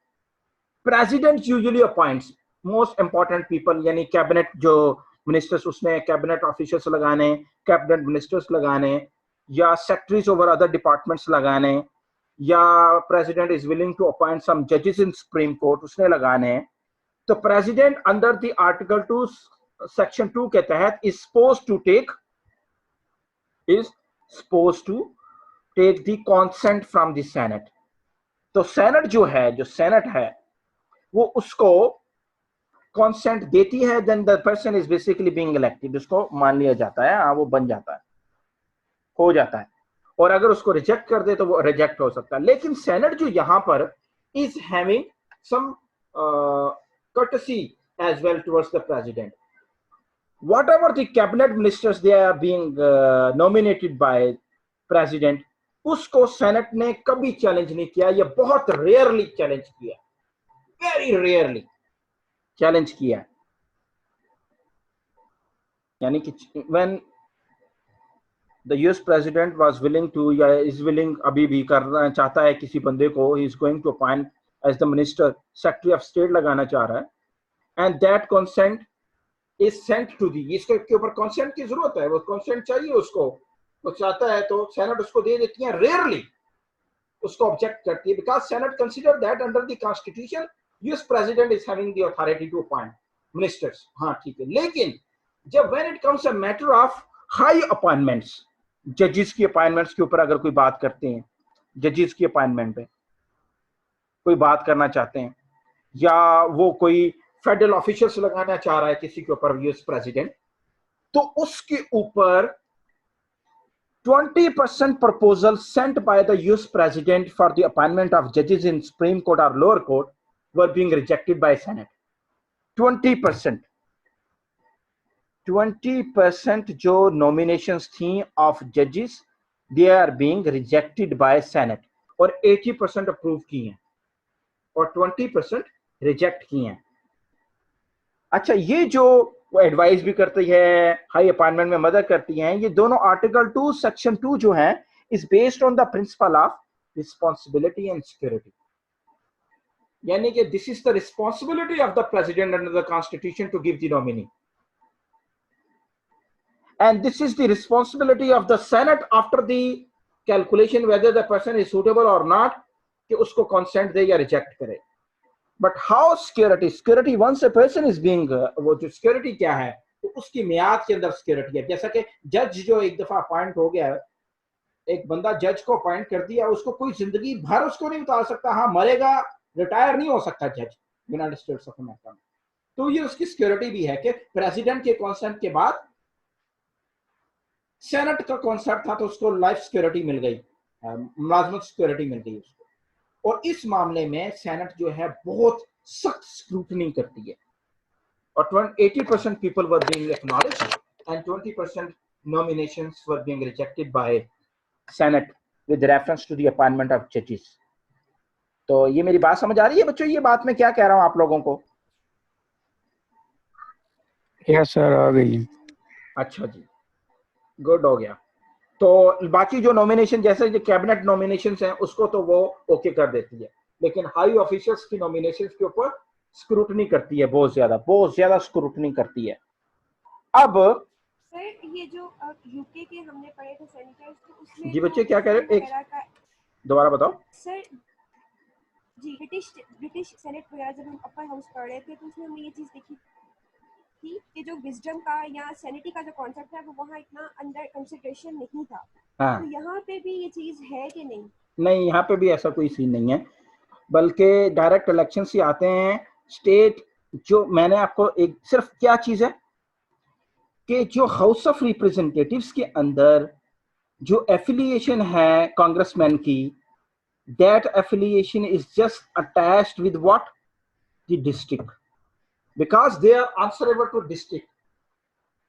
president usually appoints most important people, यानी कैबिनेट जो मिनिस्टर्स, उसमें कैबिनेट ऑफिसर्स लगाने, कैबिनेट मिनिस्टर्स लगाने, या सेक्रेटरीज ओवर अदर डिपार्टमेंट्स लगाने, या president is willing to appoint some जजेस इन सुप्रीम कोर्ट उसने लगाने। तो president under the article 2 section 2 के तहत is supposed to take the consent from the senate. तो सेनेट जो सेनेट है वो उसको कंसेंट देती है, then the person is basically being elected, उसको मान लिया जाता है, हाँ वो बन जाता है, हो जाता है। और अगर उसको रिजेक्ट कर दे तो वो रिजेक्ट हो सकता है। लेकिन सेनेट जो यहां पर is having some courtesy as well towards the president. Whatever the cabinet ministers they are being nominated by president, उसको सेनेट ने कभी चैलेंज नहीं किया, या बहुत रेयरली चैलेंज किया, वेरी रेयरली चैलेंज किया। यानी कि when the US president was willing to या is willing अभी भी करना चाहता है किसी बंदे को, he is going to appoint as the minister, secretary of state लगाना चाह रहा है, and that consent is sent to the, इसके ऊपर consent की जरूरत है, वो consent चाहिए उसको, वो चाहता है तो सेनेट उसको दे देती है। रेयरली उसको ऑब्जेक्ट करती है, because senate consider that under the constitution US president is having the authority to appoint ministers। हाँ ठीक है, लेकिन जब when it comes a matter of high appointments, जजेस की अपॉइंटमेंट्स के ऊपर अगर कोई बात करते हैं, जजेस की अपॉइंटमेंट पे कोई बात करना चाहते हैं, या वो कोई फेडरल ऑफिशियल्स लगाना चाह रहा है किसी के ऊपर यूएस प्रेसिडेंट, तो उसके ऊपर 20% proposal sent by the US president for the appointment of judges in Supreme Court or lower court were being rejected by Senate। 20% जो nominations थी of judges they are being rejected by Senate, और 80% approve की हैं और 20% reject की हैं। अच्छा, ये जो वो एडवाइस भी करती है, हाई अपॉइंटमेंट में मदद करती हैं, ये दोनों आर्टिकल 2 सेक्शन 2 जो है is based on the principle of responsibility and security. यानी कि this is the responsibility of the president under the constitution to give the nominee, and this is the responsibility of the Senate after the calculation whether the person is suitable और not, कि उसको consent दे या reject करे। But how security once a person is being वो जो security क्या है, तो उसकी मियाद के अंदर सिक्योरिटी है। जैसा कि जज जो एक दफा अपॉइंट हो गया है, एक बंदा जज को अपॉइंट कर दिया, उसको कोई जिंदगी भर उसको नहीं उतार सकता। हाँ मरेगा, रिटायर नहीं हो सकता जज यूनाइटेड स्टेट्स ऑफ अमेरिका में। तो ये उसकी सिक्योरिटी भी है कि प्रेसिडेंट के कॉन्सेंट के बाद सेनेट का कॉन्सेप्ट था तो उसको लाइफ सिक्योरिटी मिल गई, मुलाजमत सिक्योरिटी मिल गई उसको। और इस मामले में सेनेट जो है बहुत सख्त स्क्रूटनी करती है। और 80% people were being acknowledged and 20% nominations were being rejected by Senate with reference to the appointment of judges. तो ये मेरी बात समझ आ रही है बच्चों? ये बात मैं क्या कह रहा हूं आप लोगों को? यस सर, आ गई। अच्छा जी, गुड हो गया। तो बाकी जो नॉमिनेशन जैसे जो कैबिनेट नॉमिनेशन हैं उसको तो वो ओके कर देती है, लेकिन हाई ऑफिशियल्स की नॉमिनेशन के ऊपर स्क्रूटनी करती है, बहुत ज्यादा स्क्रूटनी करती है। अब सर ये जो यूके के हमने पढ़े थे सेनेटर्स, तो उसमें जी बच्चे क्या कह रहे हैं? दोबारा बताओ सर। जी ब्रिटिश सेनेट वगैरह जब हम अपर हाउस पढ़ रहे थे तो उसमें हमने ये चीज़ देखी थी कि जो विजडम का या सैनिटी का जो कॉन्सेप्ट है वो वहाँ इतना अंडर कंसिडरेशन नहीं था। हाँ। तो यहाँ पे भी ये चीज़ है कि नहीं? नहीं, यहाँ पे भी ऐसा कोई सीन नहीं है, बल्कि डायरेक्ट इलेक्शन से आते हैं। स्टेट जो मैंने आपको एक सिर्फ क्या चीज है कि जो हाउस ऑफ रिप्रेजेंटेटिव्स के अंदर जो एफिलिएशन है कांग्रेसमैन की, that affiliation is just attached with what, the district, because they are answerable to district.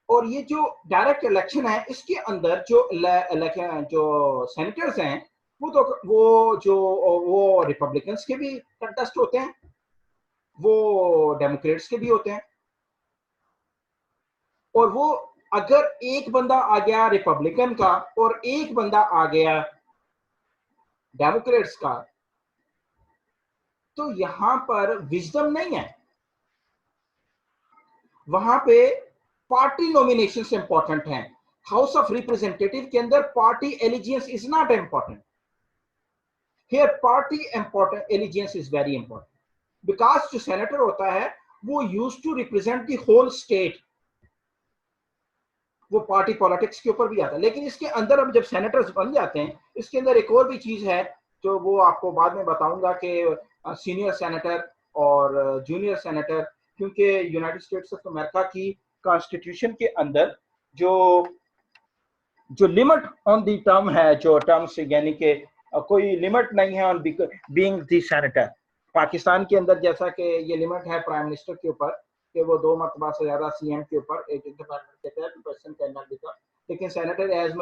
और ये जो डायरेक्ट इलेक्शन है इसके अंदर जो सेनेटर्स हैं वो रिपब्लिकन्स के भी कंटेस्ट होते हैं, वो डेमोक्रेट्स के भी होते हैं। और वो अगर एक बंदा आ गया रिपब्लिकन का और एक बंदा आ गया डेमोक्रेट्स का, तो यहां पर विजडम नहीं है, वहां पे पार्टी नॉमिनेशन से इंपॉर्टेंट है। हाउस ऑफ रिप्रेजेंटेटिव के अंदर party allegiance is not important. Here party allegiance is very important, because जो सेनेटर होता है वो used to represent the whole state, वो पार्टी पॉलिटिक्स के ऊपर भी आता है। लेकिन इसके अंदर अब जब सेनेटर्स बन जाते हैं, इसके अंदर एक और भी चीज है जो वो आपको बाद में बताऊंगा कि सीनियर सेनेटर और जूनियर सेनेटर, क्योंकि यूनाइटेड स्टेट्स ऑफ अमेरिका की कॉन्स्टिट्यूशन के अंदर जो लिमिट ऑन दी टर्म है, जो टर्म्स यानी कि कोई लिमिट नहीं है on being the senator. Pakistan के अंदर जैसा कि ये लिमिट है प्राइम मिनिस्टर के ऊपर कि वो 2 मरतबा से ज्यादा सीएम के ऊपर एक डिपार्टमेंट देता है, पर्सन कैन नॉट बिकम, लेकिन senator as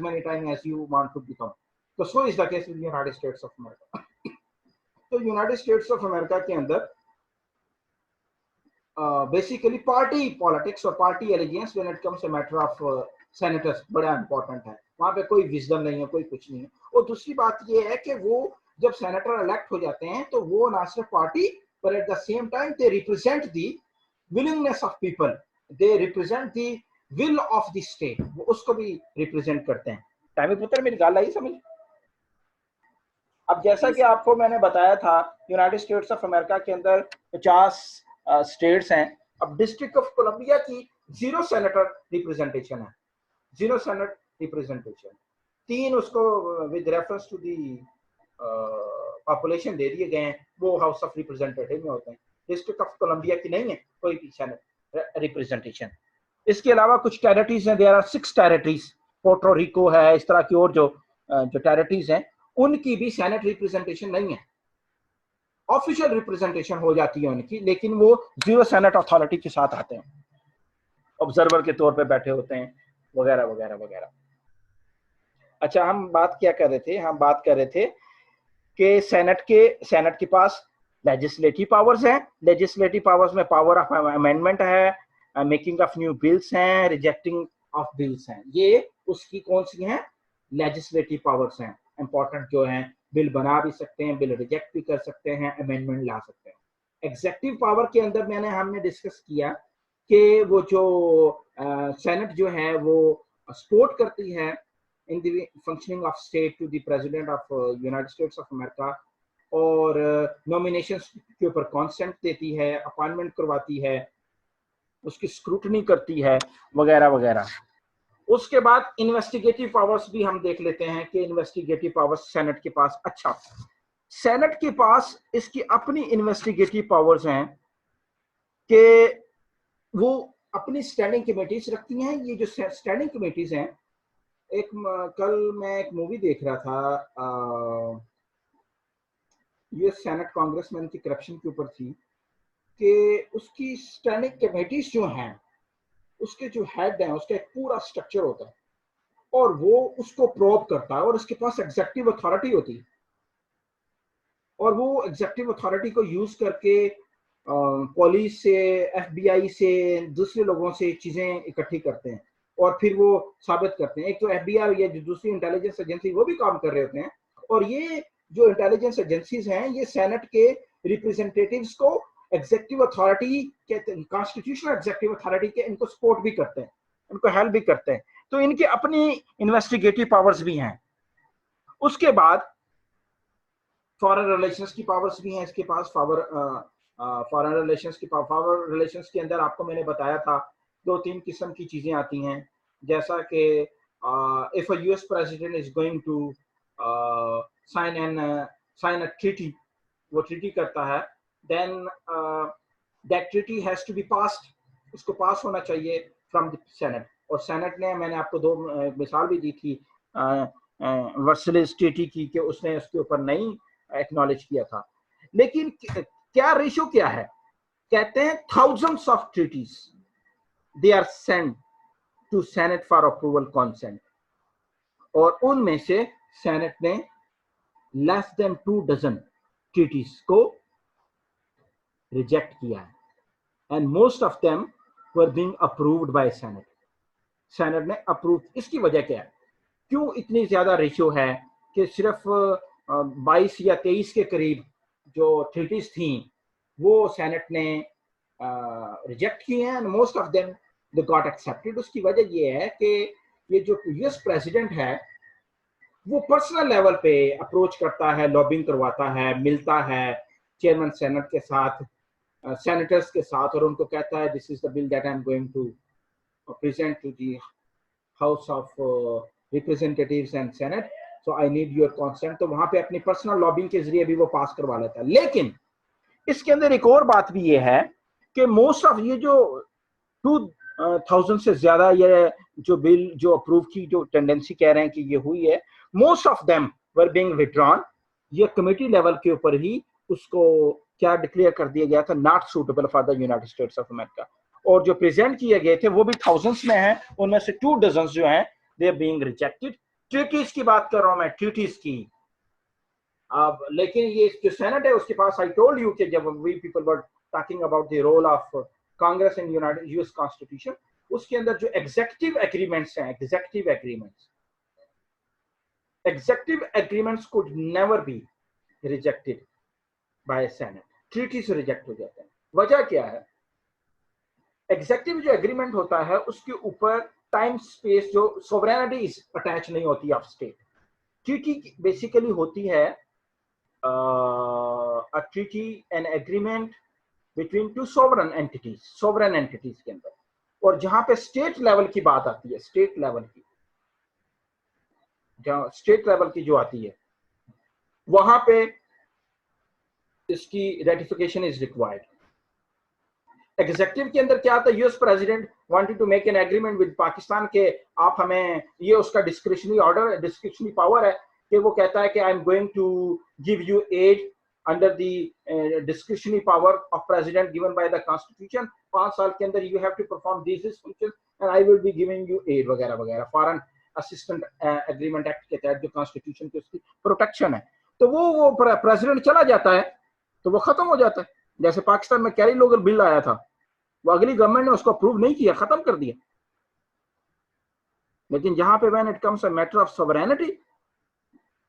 many time as you want to become. तो so is the case with United States of America. तो यूनाइटेड स्टेट्स ऑफ अमेरिका के अंदर बेसिकली पार्टी पॉलिटिक्स और party allegiance when it comes a matter of senators बड़ा important है। वहां पे कोई विजडम नहीं है, कोई कुछ नहीं है। और दूसरी बात ये है कि वो जब सेनेटर इलेक्ट हो जाते हैं तो वो ना सिर्फ पार्टी पर at the same time they represent the willingness of people, they represent the will of the state, वो उसको भी रिप्रेजेंट करते हैं। टाइम पुत्र मेरी गाल आई समझ? अब जैसा कि आपको मैंने बताया था यूनाइटेड स्टेट्स ऑफ अमेरिका के अंदर 50 स्टेट्स हैं। अब डिस्ट्रिक्ट ऑफ कोलंबिया की 0 सेनेटर रिप्रेजेंटेशन है, 0 सेनेट रिप्रेजेंटेशन। 3 उसको with reference to the population दे दिए गए हैं, वो हाउस ऑफ रिप्रेजेंटेटिव में होते हैं। डिस्ट्रिक्ट ऑफ कोलंबिया की नहीं है कोई भी सेनेट रिप्रेजेंटेशन। इसके अलावा कुछ टेरिटरीज हैं, there are 6 territories, Puerto Rico है, इस तरह की और जो टेरिटरीज हैं उनकी भी सेनेट रिप्रेजेंटेशन नहीं है। ऑफिशियल रिप्रेजेंटेशन हो जाती है उनकी, लेकिन वो 0 सेनेट अथॉरिटी के साथ आते हैं, ऑब्जर्वर के तौर पे बैठे होते हैं वगैरह वगैरह वगैरह। अच्छा, हम बात क्या कर रहे थे? हम बात कर रहे थे कि सेनेट के पास लेजिस्लेटिव पावर्स हैं। लेजिस्लेटिव पावर्स में पावर ऑफ अमेंडमेंट है, मेकिंग ऑफ न्यू बिल्स हैं, रिजेक्टिंग ऑफ बिल्स हैं। ये उसकी कौन सी हैं? लेजिस्लेटिव पावर्स हैं, इंपॉर्टेंट जो हैं। बिल बना भी सकते हैं, बिल रिजेक्ट भी कर सकते हैं, अमेंडमेंट ला सकते हैं। एग्जेक्टिव पावर के अंदर हमने डिस्कस किया कि वो जो सेनेट जो है वो सपोर्ट करती है in the functioning of state to the president of United States of America, और नॉमिनेशंस के ऊपर कॉन्सेंट देती है, अपॉइंटमेंट करवाती है, उसकी स्क्रूटनी करती है वगैरह वगैरह। उसके बाद इन्वेस्टिगेटिव पावर्स भी हम देख लेते हैं कि इन्वेस्टिगेटिव पावर्स सेनेट के पास, अच्छा सेनेट के पास इसकी अपनी इन्वेस्टिगेटिव पावर्स हैं कि वो अपनी स्टैंडिंग कमेटीज रखती हैं। ये जो स्टैंडिंग कमेटीज हैं, एक कल मैं एक मूवी देख रहा था, यूएस सेनेट कांग्रेसमैन की करप्शन के ऊपर थी, कि उसकी स्टैंडिंग कमेटीज जो हैं उसके जो हेड हैं उसका एक पूरा स्ट्रक्चर होता है और वो उसको प्रोब करता है और उसके पास एग्जेक्टिव अथॉरिटी होती है और वो एग्जेक्टिव अथॉरिटी को यूज करके पुलिस से, एफबीआई से, दूसरे लोगों से चीजें इकट्ठी करते हैं और फिर वो साबित करते हैं। एक तो एफबीआई या जो दूसरी इंटेलिजेंस एजेंसी वो भी काम कर रहे होते हैं और ये जो इंटेलिजेंस एजेंसीज हैं ये सेनेट के रिप्रेजेंटेटिव्स को एग्जेक्टिव अथॉरिटी के, कॉन्स्टिट्यूशनल एग्जेक्टिव अथॉरिटी के, इनको सपोर्ट भी करते हैं, इनको हेल्प भी करते हैं। तो इनकी अपनी इन्वेस्टिगेटिव पावर्स भी हैं। उसके बाद फॉरेन रिलेशंस की पावर्स भी हैं इसके पास। फॉरेन रिलेशंस की फॉरेन रिलेशंस के अंदर आपको मैंने बताया था 2-3 किस्म की चीजें आती हैं, जैसा कि if a US president is going to sign a treaty, वो ट्रीटी करता है, then that treaty has to be passed, उसको पास होना चाहिए फ्रॉम द सेनेट। और सेनेट ने, मैंने आपको 2 मिसाल भी दी थी वर्सलिस ट्रीटी की कि उसने उसके ऊपर नहीं एक्नॉलेज किया था। लेकिन क्या रेशियो क्या है, कहते हैं thousands of treaties they are sent to Senate for approval consent, और उनमें से सेनेट ने लेस देन 2 डजन ट्रीटीज को रिजेक्ट किया है and most of them were being approved by Senate. Senate ने अप्रूव, इसकी वजह क्या है, क्यों इतनी ज्यादा रेशियो है कि सिर्फ 22 या 23 के करीब जो ट्रीटीज थी वो सेनेट ने रिजेक्ट की हैं and most of them they got accepted. उसकी वजह ये है कि ये जो यूएस प्रेसिडेंट है वो पर्सनल लेवल पे अप्रोच करता है, लॉबिंग करवाता है, मिलता है चेयरमैन सेनेट के साथ, सेनेटर्स के साथ, और उनको कहता है this is the bill that I am going to present to the House of Representatives and Senate, so I need your consent. तो वहां पे अपनी पर्सनल लॉबिंग के जरिए भी वो पास करवा लेता है। लेकिन इसके अंदर एक और बात भी ये है कि मोस्ट ऑफ ये जो 2000 से ज्यादा ये जो बिल जो अप्रूव की जो टेंडेंसी कह रहे हैं कि ये हुई है, most of them were being withdrawn. ये कमेटी लेवल के ऊपर ही उसको क्या डिक्लेयर कर दिया गया था, not suitable for the United States of America. और जो प्रेजेंट किए गए थे वो भी थाउजेंड्स में हैं, उनमें से 2 डजन जो हैं they are being rejected. Treaties की बात कर रहा हूं मैं, ट्रीटीज की। अब लेकिन ये जो सेनेट है उसके पास, आई टोल्ड यू कि जब we people were talking about the role of Congress in United US constitution, उसके अंदर जो एग्जीक्यूटिव एग्रीमेंट्स हैं, executive agreements could never be rejected by Senate. Treaty से रिजेक्ट हो जाते हैं। वजह क्या है, एग्जीक्यूटिव जो एग्रीमेंट होता है उसके ऊपर टाइम स्पेस जो सोवरेनिटी अटैच नहीं होती ऑफ स्टेट। ट्रीटी बेसिकली होती है a treaty, an agreement between 2 sovereign entities के अंदर। और जहां पे स्टेट लेवल की बात आती है, स्टेट लेवल की, जहां स्टेट लेवल की जो आती है वहां पे इसकी रेटिफिकेशन इज रिक्वायर्ड। एग्जीक्यूटिव के अंदर क्या आता है, US president wanted to make an agreement with Pakistan के आप हमें, ये उसका डिस्क्रिशनरी ऑर्डर, डिस्क्रिशनरी पावर है कि वो कहता है कि I am going to give you aid under the discretionary power of president given by the constitution. 5 साल के अंदर you have to perform this function and I will be giving you aid वगैरह वगैरह। फॉरेन असिस्टेंट एग्रीमेंट एक्ट के तहत जो constitution की उसकी प्रोटेक्शन है, तो वो प्रेसिडेंट चला जाता है तो वो खत्म हो जाता है। जैसे पाकिस्तान में कैरी लोगर बिल आया था, वो अगली गवर्नमेंट ने उसको अप्रूव नहीं किया, खत्म कर दिया। लेकिन जहां पे when it comes a matter of sovereignty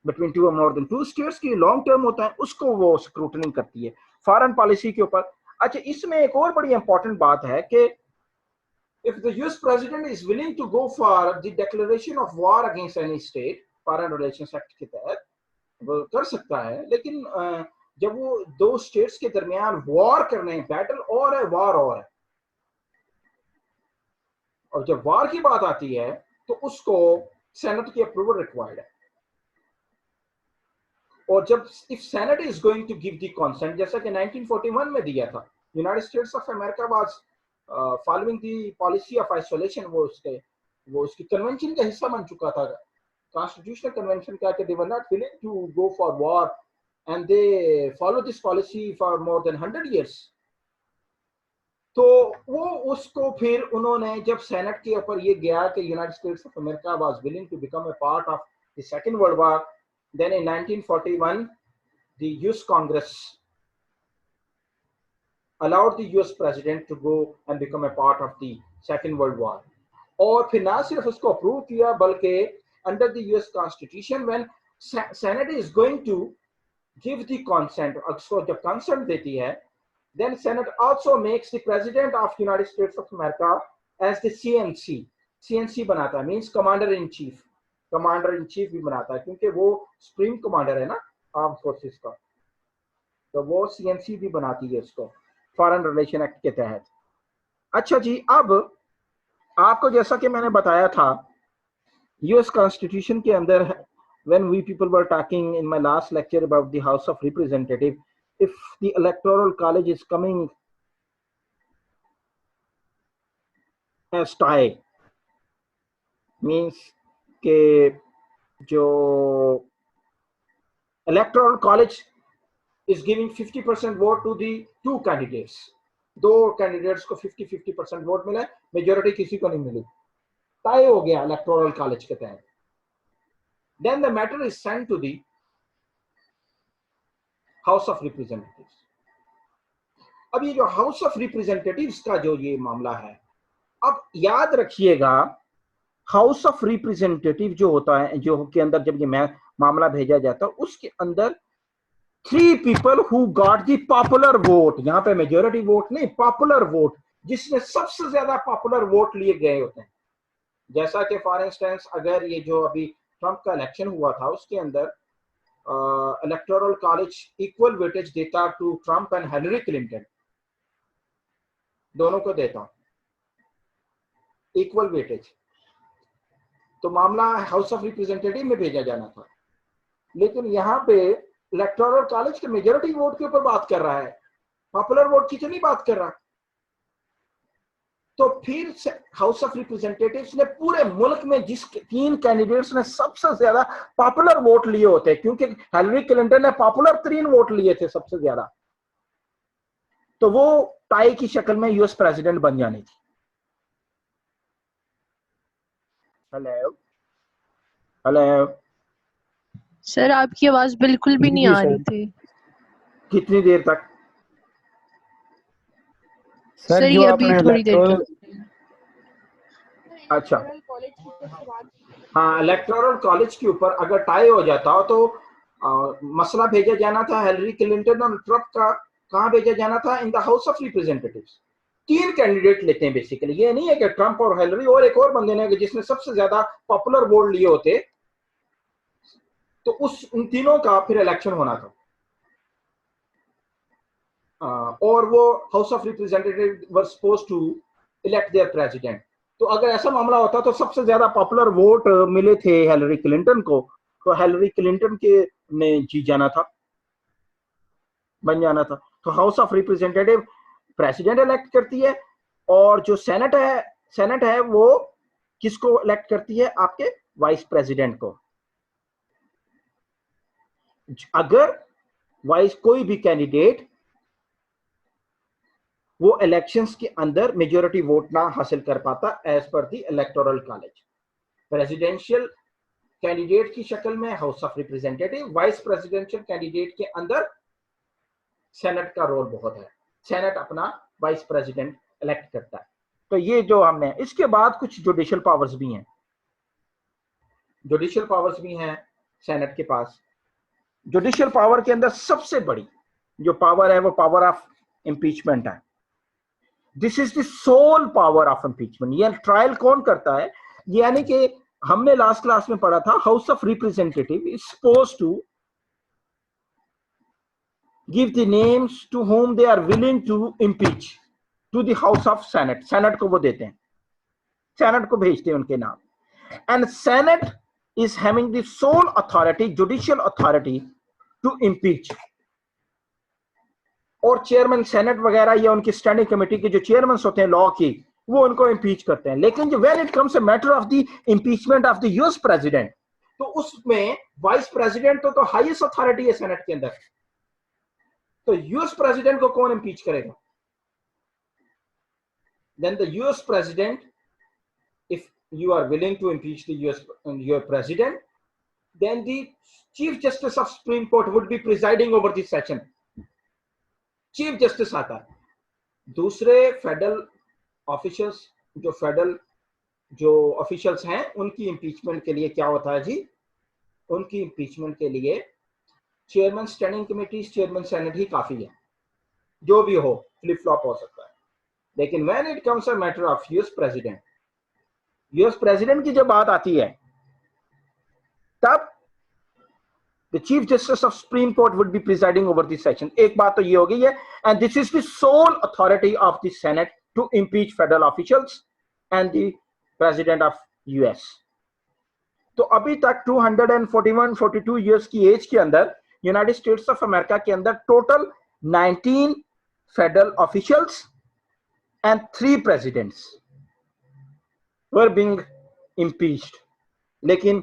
between 2 और मोर देन 2 स्टेट्स की लॉन्ग टर्म होता है, उसको वो स्क्रूटनिंग करती है फॉरेन पॉलिसी के ऊपर। अच्छा, इसमें एक और बड़ी इंपॉर्टेंट बात है कि if the US president is willing to go for the declaration of war against any state, foreign relations act के तहत वो कर सकता है। लेकिन जब वो 2 स्टेट्स के दरमियान वॉर कर रहे हैं, बैटल और है, वॉर और है, और जब वार की बात आती है तो उसको सेनेट की अप्रूवल रिक्वायर्ड है। और जब if Senate is going to give the consent, जैसा कि 1941 में दिया था, United States of America was following the policy of isolation, वो उसकी कन्वेंशन का हिस्सा बन चुका था, कॉन्स्टिट्यूशनल कन्वेंशन का, कि they were not willing to go for war and they follow this policy for more than 100 years। तो वो उसको फिर उन्होंने, जब सेनेट के ऊपर ये गया कि United States of America was willing to become a part of the second world war, then in 1941 the US Congress allowed the US president to go and become a part of the second world war। और फिर ना सिर्फ उसको approve किया बल्कि under the US Constitution when Senate is going to give the consent, उसको जब consent देती है, then Senate also makes the President of United States of America as the CNC बनाता है, means Commander in Chief, commander in chief भी बनाता है, क्योंकि वो सुप्रीम कमांडर है ना आर्म फोर्सेस का, तो वो सीएनसी भी बनाती है उसको फॉरेन रिलेशन एक्ट के तहत। अच्छा जी, अब आपको जैसा कि मैंने बताया था, यूएस कॉन्स्टिट्यूशन के अंदर, when we people were talking in my last lecture about the House of Representative, if the electoral college is coming as tie, means कि जो electoral college is giving 50% vote to the to candidates, दो candidates को 50-50% vote मिला, majority किसी को नहीं मिली, तय हो गया इलेक्टोरल कॉलेज के तहत, then the matter is sent to the House of Representatives. अब ये जो हाउस ऑफ रिप्रेजेंटेटिव्स का जो ये मामला है, अब याद रखिएगा, हाउस ऑफ रिप्रेजेंटेटिव जो होता है, जो के अंदर जब ये मामला भेजा जाता है, उसके अंदर 3 people who got the popular vote, यहाँ पे मेजोरिटी वोट नहीं, पॉपुलर वोट, जिसमें सबसे ज्यादा पॉपुलर वोट लिए गए होते हैं। जैसा कि फॉर इंस्टेंस अगर ये जो अभी ट्रंप का इलेक्शन हुआ था, उसके अंदर इलेक्टोरल कॉलेज इक्वल वेटेज देता to Trump and Hillary Clinton, दोनों को देता इक्वल वेटेज, तो मामला हाउस ऑफ रिप्रेजेंटेटिव में भेजा जाना था। लेकिन यहाँ पे इलेक्टोरल कॉलेज के मेजोरिटी वोट के ऊपर बात कर रहा है, पॉपुलर वोट की तो नहीं बात कर रहा। तो फिर हाउस ऑफ रिप्रेजेंटेटिव्स ने पूरे मुल्क में जिस 3 कैंडिडेट्स ने सबसे ज्यादा पॉपुलर वोट लिए होते, क्योंकि हिलरी क्लिंटन ने पॉपुलर 3 वोट लिए थे सबसे ज्यादा, तो वो टाई की शक्ल में यूएस प्रेसिडेंट बन जानी थी। हेलो हेलो सर, आपकी आवाज बिल्कुल भी नहीं आ रही थी। कितनी देर तक? सर ये अभी थोड़ी देर तक। अच्छा, कॉलेज की कुछ बात, हाँ, इलेक्टोरल कॉलेज के ऊपर अगर टाई हो जाता हो तो मसला भेजा जाना था हिलरी क्लिंटन और ट्रंप का, कहाँ भेजा जाना था? In the House of representatives. 3 candidate लेते हैं बेसिकली, ये नहीं है कि ट्रंप और हिलरी और एक और बंदे ने जिसने सबसे ज्यादा पॉपुलर वोट लिए होते, तो उन तीनों का फिर इलेक्शन होना था। और वो house of representative were suppose to elect their president. तो अगर ऐसा मामला होता तो सबसे ज्यादा पॉपुलर वोट मिले थे हिलरी क्लिंटन को, तो हिलरी क्लिंटन के ने जीत जाना था, बन जाना था। तो house of representative president elect करती है, और जो सेनेट है वो किसको इलेक्ट करती है? आपके वाइस प्रेसिडेंट को। अगर वाइस कोई भी कैंडिडेट वो इलेक्शंस के अंदर मेजॉरिटी वोट ना हासिल कर पाता as per the electoral college, presidential candidate की शक्ल में house of representative, vice presidential candidate के अंदर सेनेट का रोल बहुत है, सेनेट अपना वाइस प्रेसिडेंट इलेक्ट करता है। तो ये जो हमने, इसके बाद कुछ जुडिशियल पावर्स भी हैं, जुडिशियल पावर्स भी हैं सेनेट के पास। जुडिशियल पावर के अंदर सबसे बड़ी जो पावर है वो पावर ऑफ इंपीचमेंट है। This is the sole power of impeachment. ये ट्रायल कौन करता है? यानी कि हमने लास्ट क्लास में पढ़ा था, house of representative is supposed to give the names to whom they are willing to impeach to the house of senate। Senate को वो देते हैं, सेनेट को भेजते हैं उनके नाम. And senate is having the sole authority, judicial authority to impeach. और चेयरमैन सेनेट वगैरह या उनकी स्टैंडिंग कमेटी के जो चेयरमैन होते हैं लॉ की, वो उनको इम्पीच करते हैं. लेकिन जो when it comes a matter of the impeachment of the US president, तो उसमें वाइस प्रेसिडेंट तो हाईएस्ट अथॉरिटी है सेनेट के अंदर. तो यूएस प्रेसिडेंट को कौन इम्पीच करेगा? Then the US president, if you are willing to impeach the your president, then the chief justice of Supreme Court would be presiding over the session. Chief justice आता है. दूसरे federal officials, जो federal जो officials हैं, उनकी impeachment के लिए क्या होता है जी? उनकी इम्पीचमेंट के लिए chairman standing committee, chairman senate ही काफी है. जो भी हो, फ्लिप फ्लॉप हो सकता है. लेकिन when it comes a matter of US president, US president की जब बात आती है, तब the chief justice of supreme court would be presiding over this session. एक बात तो ये हो गई है. And this is the sole authority of the senate to impeach federal officials and the president of US. तो अभी तक 241-42 ईयर्स की एज के अंदर यूनाइटेड स्टेट्स ऑफ अमेरिका के अंदर total 19 federal officials and 3 presidents were being impeached. लेकिन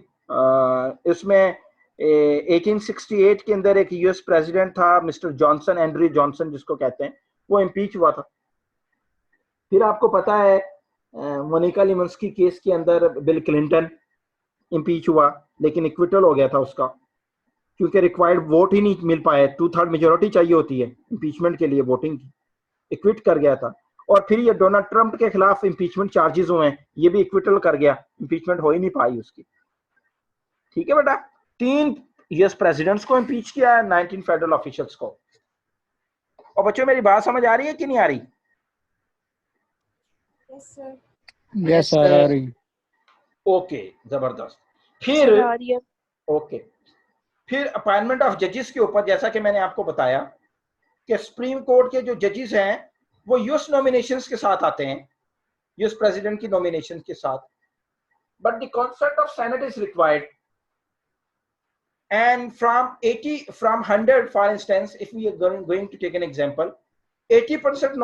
इसमें 1868 के अंदर एक यूएस प्रेसिडेंट था, मिस्टर जॉनसन, एंड्रयू जॉनसन जिसको कहते हैं, वो इम्पीच हुआ था. फिर आपको पता है मोनिका लेविन्स्की केस के अंदर बिल क्लिंटन इम्पीच हुआ, लेकिन इक्विटल हो गया था उसका, क्योंकि रिक्वायर्ड वोट ही नहीं मिल पाया. 2/3 मेजोरिटी चाहिए होती है इम्पीचमेंट के लिए वोटिंग की. इक्विट कर गया था. और फिर ये डोनाल्ड ट्रंप के खिलाफ इंपीचमेंट चार्जेस हुए हैं, ये भी इक्विटल कर गया, इंपीचमेंट हो ही नहीं पाई उसकी. ठीक है बेटा. 3 यूएस प्रेसिडेंट्स को इंपीच किया है, 19 फेडरल ऑफिशियल्स को. और बच्चों मेरी बात समझ आ रही है कि नहीं आ रही? Yes sir. यस सर, आ रही. ओके, जबरदस्त. फिर आ रही है. ओके, फिर अपॉइंटमेंट ऑफ जजेस के ऊपर, जैसा कि मैंने आपको बताया कि सुप्रीम कोर्ट के जो जजेस हैं वो यूएस नॉमिनेशंस के साथ आते हैं, यूएस प्रेसिडेंट की नॉमिनेशन के साथ. But the consent of senate is required. And from 100, for instance, if we are going to take an example, 80%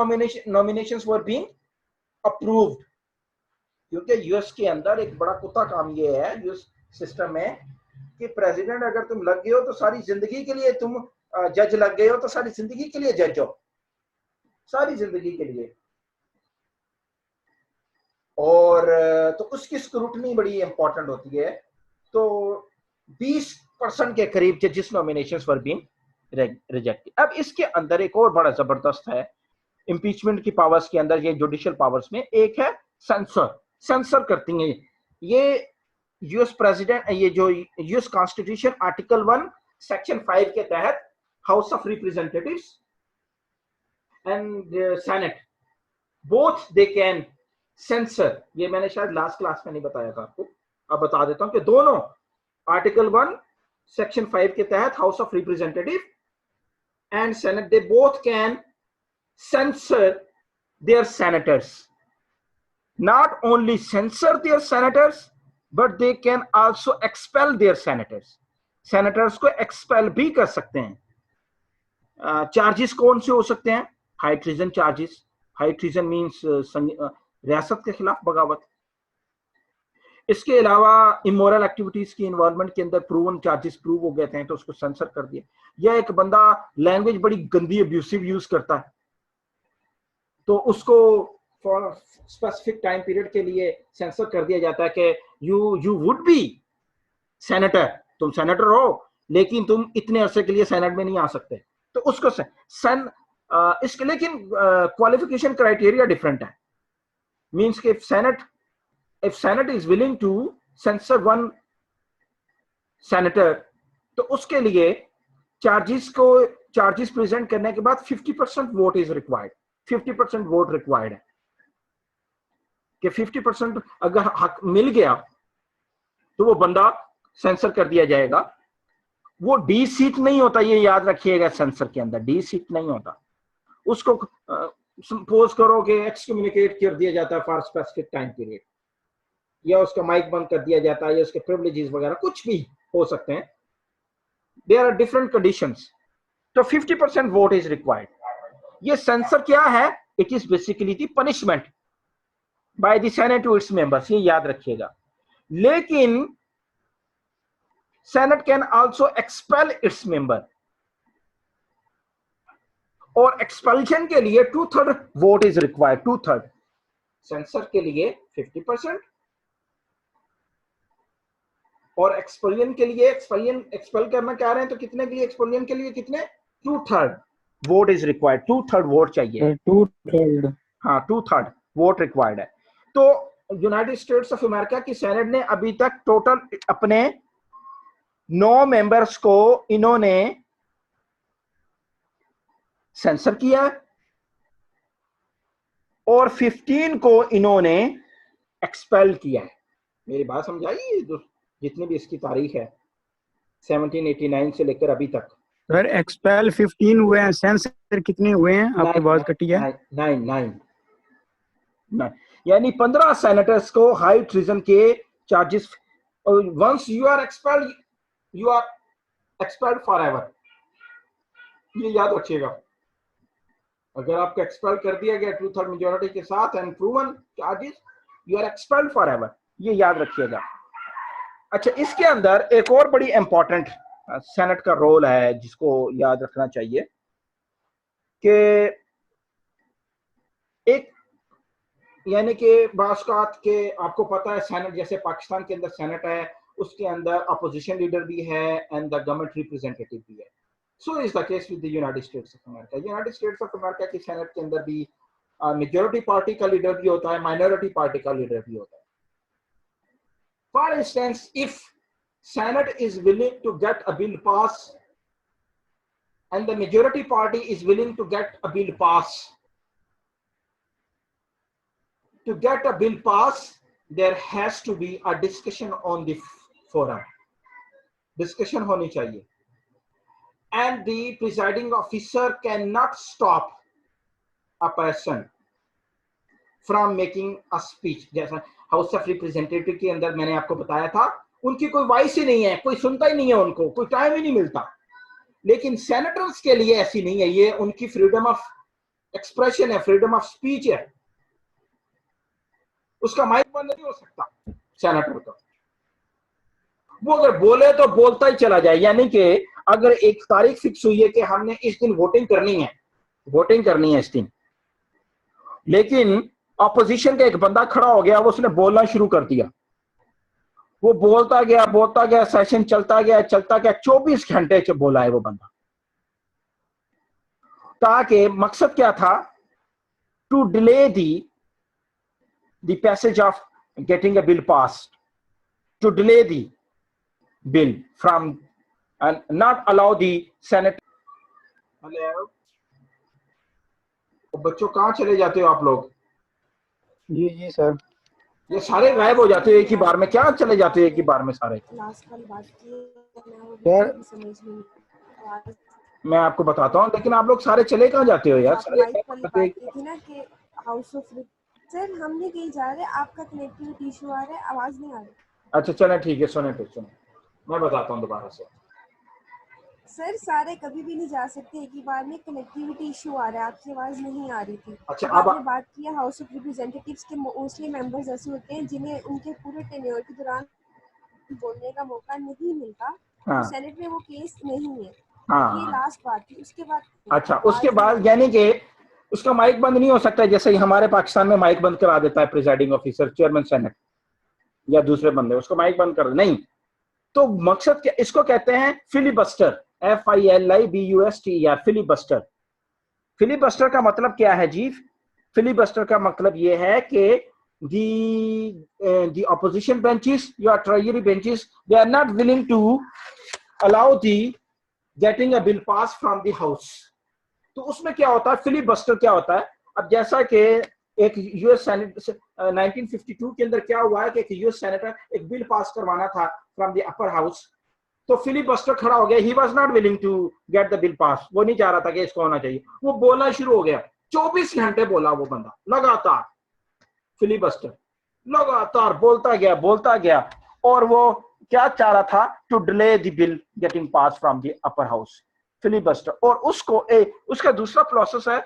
nominations were being approved. क्योंकि यूएस के अंदर एक बड़ा कुत्ता काम ये है यूएस सिस्टम में कि प्रेसिडेंट अगर तुम लग गए हो तो सारी जिंदगी के लिए, तुम जज लग गए हो तो सारी जिंदगी के लिए जज हो, सारी जिंदगी के लिए. और तो उसकी स्क्रूटनी बड़ी इंपॉर्टेंट होती है. तो 20% के करीब जजेस नॉमिनेशंस वर बीइंग रिजेक्टेड. अब इसके अंदर एक और बड़ा जबरदस्त है इंपीचमेंट की पावर्स के अंदर, ये जुडिशियल पावर्स में एक है सेंसर. सेंसर करती हैं ये यूएस प्रेसिडेंट. ये जो यूएस कॉन्स्टिट्यूशन आर्टिकल 1 सेक्शन 5 के तहत house of representatives and Senate, both they can censor. ये मैंने शायद लास्ट क्लास में नहीं बताया था आपको, अब बता देता हूं कि दोनों आर्टिकल 1 सेक्शन 5 के तहत house of representative and senate, they both can censor their senators. Not only censor their senators, but they can also expel their senators. senators को expel भी कर सकते हैं. चार्जेस कौन से हो सकते हैं? High treason charges. High treason means रियासत के खिलाफ बगावत. इसके अलावा इमोरल एक्टिविटीज की इन्वॉल्वमेंट के अंदर प्रूवन चार्जेस प्रूव हो गए थे तो उसको सेंसर कर दिया. या एक बंदा लैंग्वेज बड़ी गंदी अब्यूसिव यूज करता है तो उसको फॉर स्पेसिफिक टाइम पीरियड के लिए सेंसर कर दिया जाता है कि यू वुड बी सेनेटर, तुम सेनेटर हो लेकिन तुम इतने अरसे के लिए सेनेट में नहीं आ सकते. तो उसको इसके लेकिन क्वालिफिकेशन क्राइटेरिया डिफरेंट है. मींस कि if Senate is willing to censor one senator, तो उसके लिए चार्जेस प्रेजेंट करने के बाद 50% vote is required. 50% vote required है कि 50% अगर हक मिल गया तो वो बंदा सेंसर कर दिया जाएगा. वो डी सीट नहीं होता, ये याद रखिएगा. सेंसर के अंदर डी सीट नहीं होता. उसको सपोज करो कि एक्सकम्युनिकेट कर दिया जाता है फॉर स्पेसिफिक टाइम पीरियड, या उसका माइक बंद कर दिया जाता है, या उसके प्रिविलेजेस वगैरह कुछ भी हो सकते हैं। There are different conditions. तो 50% वोट इज रिक्वायर्ड। ये सेंसर क्या है? It is basically the punishment by the senate to its members, ये याद रखिएगा। लेकिन senate can also expel its member, और एक्सपल्शन के लिए 2/3 वोट इज रिक्वायर्ड। 2/3 सेंसर के लिए 50%, और एक्सपलियन के लिए, एक्सपेल करना चाह रहे हैं तो कितने के लिए? एक्सपलियन के लिए कितने? 2/3 वोट इज रिक्वायर्ड। 2/3 वोट चाहिए। 2/3। हाँ, 2/3 वोट रिक्वायर्ड है। तो यूनाइटेड स्टेट्स ऑफ अमेरिका की सेनेट ने अभी तक टोटल अपने 9 मेंबर्स को इन्होंने सेंसर किया, और 15 को इन्होंने एक्सपेल किया है। मेरी बात समझाइए? जितनी भी इसकी तारीख है 1789 से लेकर अभी तक। सर एक्सपेल 15 हुए हैं, सेंसर कितने हुए हैं? आपकी बात कटी है। 9 यानी 15 सेनेटर्स को हाई ट्रीजन के charges. Once you are expelled, you are expelled for ever, ये याद रखिएगा। अगर आपको एक्सपेल कर दिया गया 2/3 मेजोरिटी के साथ and proven charges, you are expelled for ever, ये याद रखिएगा। अच्छा, इसके अंदर एक और बड़ी इंपॉर्टेंट सेनेट का रोल है जिसको याद रखना चाहिए कि एक, यानी कि बास्कात के आपको पता है सेनेट, जैसे पाकिस्तान के अंदर सेनेट है, उसके अंदर अपोजिशन लीडर भी है एंड द गवर्नमेंट रिप्रेजेंटेटिव भी है। सो is the case with the United States of America. United States of America की सेनेट के अंदर भी मेजॉरिटी पार्टी का लीडर भी होता है, माइनॉरिटी पार्टी का लीडर भी होता है। For instance, if Senate is willing to get a bill passed and the majority party is willing to get a bill passed, to get a bill passed, there has to be a discussion on the forum. Discussion honi chahiye. And the presiding officer cannot stop a person from making a speech. जैसा house of Representative के अंदर मैंने आपको बताया था, उनकी कोई voice ही नहीं है, कोई सुनता ही नहीं है, उनको कोई टाइम ही नहीं मिलता। लेकिन सेनेटर्स के लिए ऐसी नहीं है, ये उनकी फ्रीडम ऑफ एक्सप्रेशन है, फ्रीडम ऑफ स्पीच है। उसका माइक बंद नहीं हो सकता सेनेटर का, वो अगर बोले तो बोलता ही चला जाए। यानी कि अगर एक तारीख फिक्स हुई है कि हमने इस दिन वोटिंग करनी है इस दिन, लेकिन ऑपोजिशन का एक बंदा खड़ा हो गया, वो उसने बोलना शुरू कर दिया, वो बोलता गया, सेशन चलता गया, 24 घंटे से बोला है वो बंदा। ताकि मकसद क्या था? To delay the passage of getting a bill pass, to delay the bill from and not allow the senate. Hello बच्चों, कहाँ चले जाते हो आप लोग? जी सर। ये सारे गायब हो जाते हो एक ही बार में, क्या चले जाते हो एक ही बार में सारे? मैं आपको बताता हूँ, लेकिन आप लोग सारे चले कहाँ जाते हो यार? सर हम नहीं कहीं जा रहे, आपका कनेक्टिविटी इशू आ रहा है, आवाज नहीं आ रही। अच्छा चलो ठीक है, सुने मैं बताता हूँ दोबारा से। सर सारे कभी भी नहीं जा सकते एक ही बार में, कनेक्टिविटी इशू आ रहा है, आपकी आवाज नहीं आ रही थी। अच्छा, अब आपने बात किया हाउस ऑफ रिप्रेजेंटेटिव्स के मोस्टली मेंबर्स ऐसे होते हैं जिन्हें उनके पूरे टेन्योर के दौरान बोलने का मौका नहीं मिलता। हाँ। तो सेनेट में वो केस नहीं है। हाँ। ये लास्ट बात थी, उसके बाद अच्छा, उसके बाद यानी कि उसका माइक बंद नहीं हो सकता, जैसे हमारे पाकिस्तान में माइक बंद करा देता है प्रिजाइडिंग ऑफिसर, चेयरमैन सेनेट या दूसरे बंदे, उसको माइक बंद कर नहीं। तो मकसद क्या, इसको कहते हैं फिलिबस्टर, FILIBUSTER, फिलिबस्टर। फिलिबस्टर का मतलब क्या है जी? फिलिबस्टर का मतलब ये है कि the opposition benches या treasury benches, they are not willing to allow the getting a bill passed from the house. तो उसमें क्या होता है, फिलिबस्टर क्या होता है? अब जैसा कि एक यूएस सेनेट 1952 के अंदर क्या हुआ है कि एक यूएस सेनेटर एक बिल पास करवाना था फ्रॉम द अपर हाउस, तो फिलिबस्टर खड़ा हो गया, he was not willing to get the bill pass, वो नहीं चाह रहा था कि इसको होना चाहिए, वो बोलना शुरू हो गया, 24 घंटे बोला वो बंदा लगातार, फिलिबस्टर। लगातार बोलता गया और वो क्या चाह रहा था, to delay the bill getting pass from the upper house, filibuster. और उसको उसका दूसरा प्रोसेस है,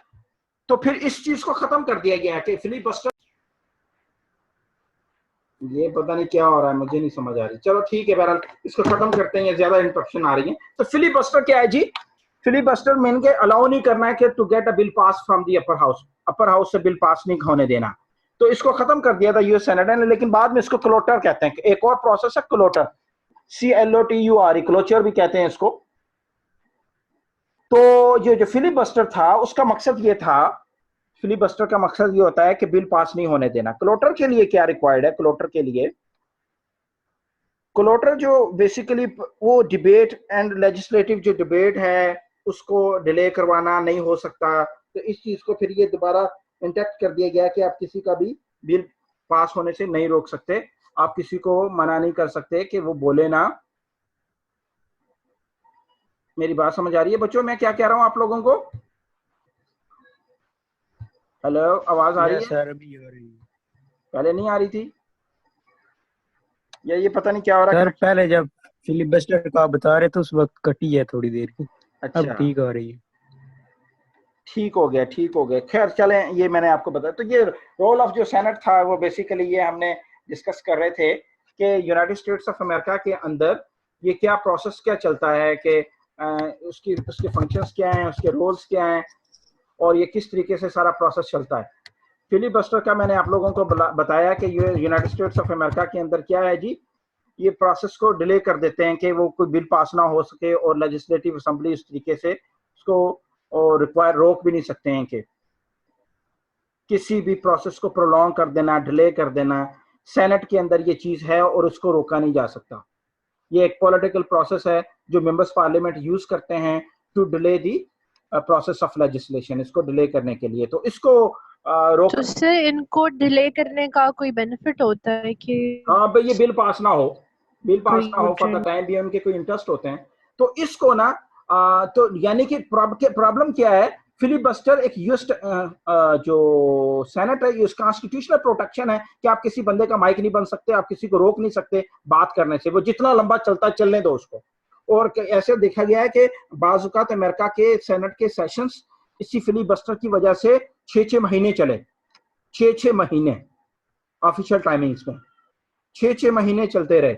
तो फिर इस चीज को खत्म कर दिया गया कि फिलिबस्टर, ये पता नहीं क्या हो रहा है, मुझे नहीं समझ आ रही, चलो ठीक है, बहरहाल इसको खत्म करते हैं, ज्यादा इंटरप्शन आ रही है। तो फिलिबस्टर क्या है जी, फिलिबस्टर मीन के अलाउ नहीं करना है कि to get a bill pass from the upper house से बिल पास नहीं होने देना, तो इसको खत्म कर दिया था यूएस सेनेट ने। लेकिन बाद में इसको क्लोटर कहते हैं, एक और प्रोसेस है क्लोटर, CLOTURE, क्लोचर भी कहते हैं इसको। तो ये जो फिलिबस्टर था उसका मकसद ये था, फिलिबस्टर का मकसद ये होता है कि बिल पास नहीं होने देना। क्लोटर के लिए क्या रिक्वायर्ड है, क्लोटर के लिए, क्लोटर जो बेसिकली वो डिबेट एंड लेजिस्लेटिव जो डिबेट है उसको डिले करवाना नहीं हो सकता। तो इस चीज को फिर ये दोबारा इंटेक्ट कर दिया गया कि आप किसी का भी बिल पास होने से नहीं रोक सकते, आप किसी को मना नहीं कर सकते कि वो बोले ना। मेरी बात समझ आ रही है बच्चों, मैं क्या कह रहा हूं आप लोगों को? हेलो, आवाज आ रही है? सर अभी आ रही है। पहले नहीं आ रही थी, या ये पता नहीं क्या हो रहा है। सर पहले जब फिलिबस्टर का बता रहे तो उस वक्त कटी है थोड़ी देर की, अच्छा, अब ठीक आ रही है। ठीक हो गया। खैर चलें, ये मैंने आपको बताया। तो ये रोल ऑफ जो सेनेट था वो बेसिकली ये हमने डिस्कस कर रहे थे कि यूनाइटेड स्टेट्स ऑफ अमेरिका के अंदर ये क्या प्रोसेस क्या चलता है, कि उसके फंक्शंस क्या हैं, उसके रोल्स क्या हैं, और ये किस तरीके से सारा प्रोसेस चलता है। फिलिबस्टर का मैंने आप लोगों को बताया कि यूनाइटेड स्टेट्स ऑफ अमेरिका के अंदर क्या है जी, ये प्रोसेस को डिले कर देते हैं कि वो कोई बिल पास ना हो सके, और लेजिस्लेटिव असेंबली इस तरीके से उसको और रिक्वायर रोक भी नहीं सकते हैं कि किसी भी प्रोसेस को प्रोलॉन्ग कर देना, डिले कर देना। सेनेट के अंदर ये चीज है और उसको रोका नहीं जा सकता। ये एक पॉलिटिकल प्रोसेस है जो मेंबर्स पार्लियामेंट यूज करते हैं to delay the process of legislation, इसको डिले करने के लिए। तो इसको रोक, तो सर इनको डिले करने का कोई बेनिफिट होता है कि हाँ भाई, ये बिल पास ना हो कोई फॉर द टाइम भी उनके कोई इंटरेस्ट होते हैं। तो इसको ना तो यानी कि प्रॉब्लम क्या है, फिलिबस्टर एक यूएस जो सेनेट है, ये कॉन्स्टिट्यूशनल प्रोटेक्शन है कि आप किसी बंदे का माइक नहीं बन सकते, आप किसी को रोक नहीं सकते बात करने से, वो जितना लंबा चलता है चलने दो उसको। और ऐसे देखा गया है कि बाज़-औक़ात अमेरिका के सेनेट के सेशंस इसी फिलिबस्टर की वजह से 6-6 महीने चले, 6-6 महीने ऑफिशियल टाइमिंग्स में 6-6 महीने चलते रहे।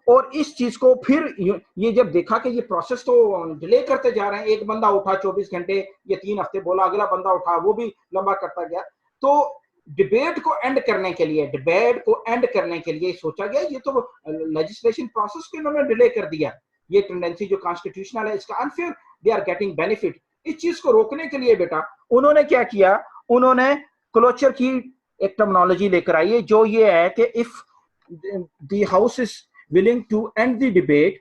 और इस चीज को फिर ये जब देखा कि ये प्रोसेस तो डिले करते जा रहे हैं, एक बंदा उठा 24 घंटे या 3 हफ्ते बोला, अगला बंदा उठा वो भी लंबा करता गया, तो डिबेट को एंड करने के लिए सोचा गया ये तो लेजिस्लेशन प्रोसेस को इन्होंने डिले कर दिया, ये टेंडेंसी जो कॉन्स्टिट्यूशनल है इसका unfair, they are getting benefit. इस चीज को रोकने के लिए बेटा उन्होंने क्या किया, उन्होंने क्लोचर की एक टर्मिनोलॉजी लेकर आई है, जो ये है कि if the house is willing to end the debate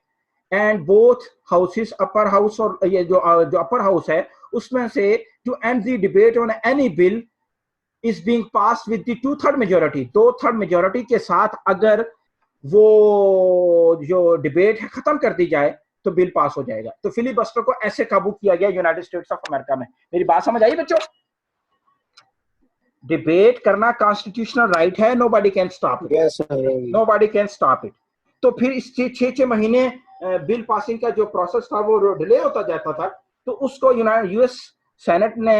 and both houses, upper house और ये जो upper house है उसमें से to end the debate on any bill is being passed with the 2/3 majority, 2/3 majority के साथ अगर वो जो डिबेट है खत्म कर दी जाए तो बिल पास हो जाएगा। तो फिलिबस्टर को ऐसे काबू किया गया यूनाइटेड स्टेट्स ऑफ अमेरिका में। मेरी बात समझ आई बच्चों? डिबेट करना कॉन्स्टिट्यूशनल राइट है, nobody can stop it, nobody can stop it. तो फिर इस 6-6 महीने बिल पासिंग का जो प्रोसेस था वो डिले होता जाता था, तो उसको यूएस सेनेट ने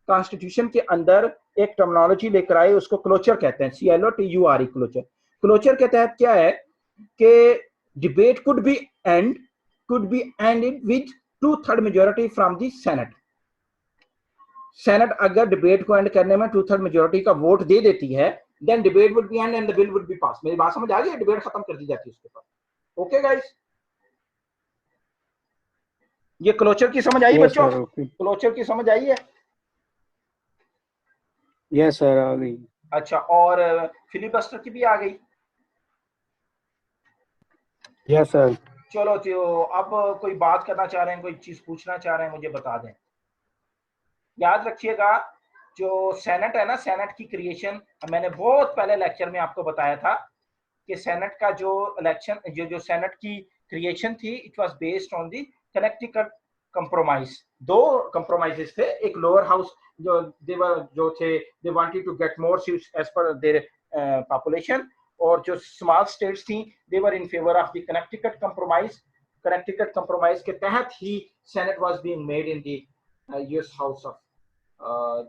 कॉन्स्टिट्यूशन के अंदर एक टर्मिनोलॉजी लेकर आए, उसको क्लोचर कहते हैं, CLOTURE, क्लोचर। क्लोचर के तहत क्या है कि debate could be ended with 2/3 majority from the senate. Senate अगर डिबेट को एंड करने में 2/3 मेजोरिटी का वोट दे देती है, then debate would be end and the bill would be passed। मेरी बात समझ आ गई? डिबेट खत्म कर दी जाती है उसके बाद। ओके गाइस, ये क्लोचर की समझ आई बच्चों? क्लोचर की समझ आई है? यस सर, आ गई। अच्छा, और फिलिबस्टर की भी आ गई? Yes sir. चलो तो अब कोई बात करना चाह रहे हैं, कोई चीज पूछना चाह रहे हैं, मुझे बता दें। याद रखिएगा जो सेनेट है ना, सेनेट की क्रिएशन मैंने बहुत पहले लेक्चर में आपको बताया था कि सेनेट का जो इलेक्शन जो सेनेट की क्रिएशन थी, it was based on the Connecticut compromise. 2 compromises थे, एक लोअर हाउस जो थे, they wanted to get more seats as per their population, और जो स्मॉल स्टेट्स थी they were in favour of the Connecticut compromise. Connecticut compromise के तहत ही senate was being made in the US house of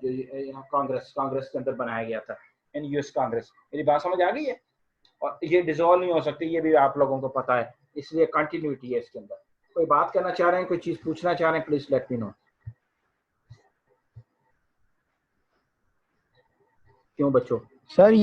जो Congress के अंदर बनाया गया था, इन यूएस कांग्रेस। मेरी बात समझ आ गई है? और ये डिसॉल्व नहीं हो सकती, ये भी आप लोगों को पता है, इसलिए कंटिन्यूटी है इसके अंदर। कोई बात करना चाह रहे हैं, कोई चीज पूछना चाह रहे हैं, प्लीज लेट मी नो। क्यों बच्चों? सर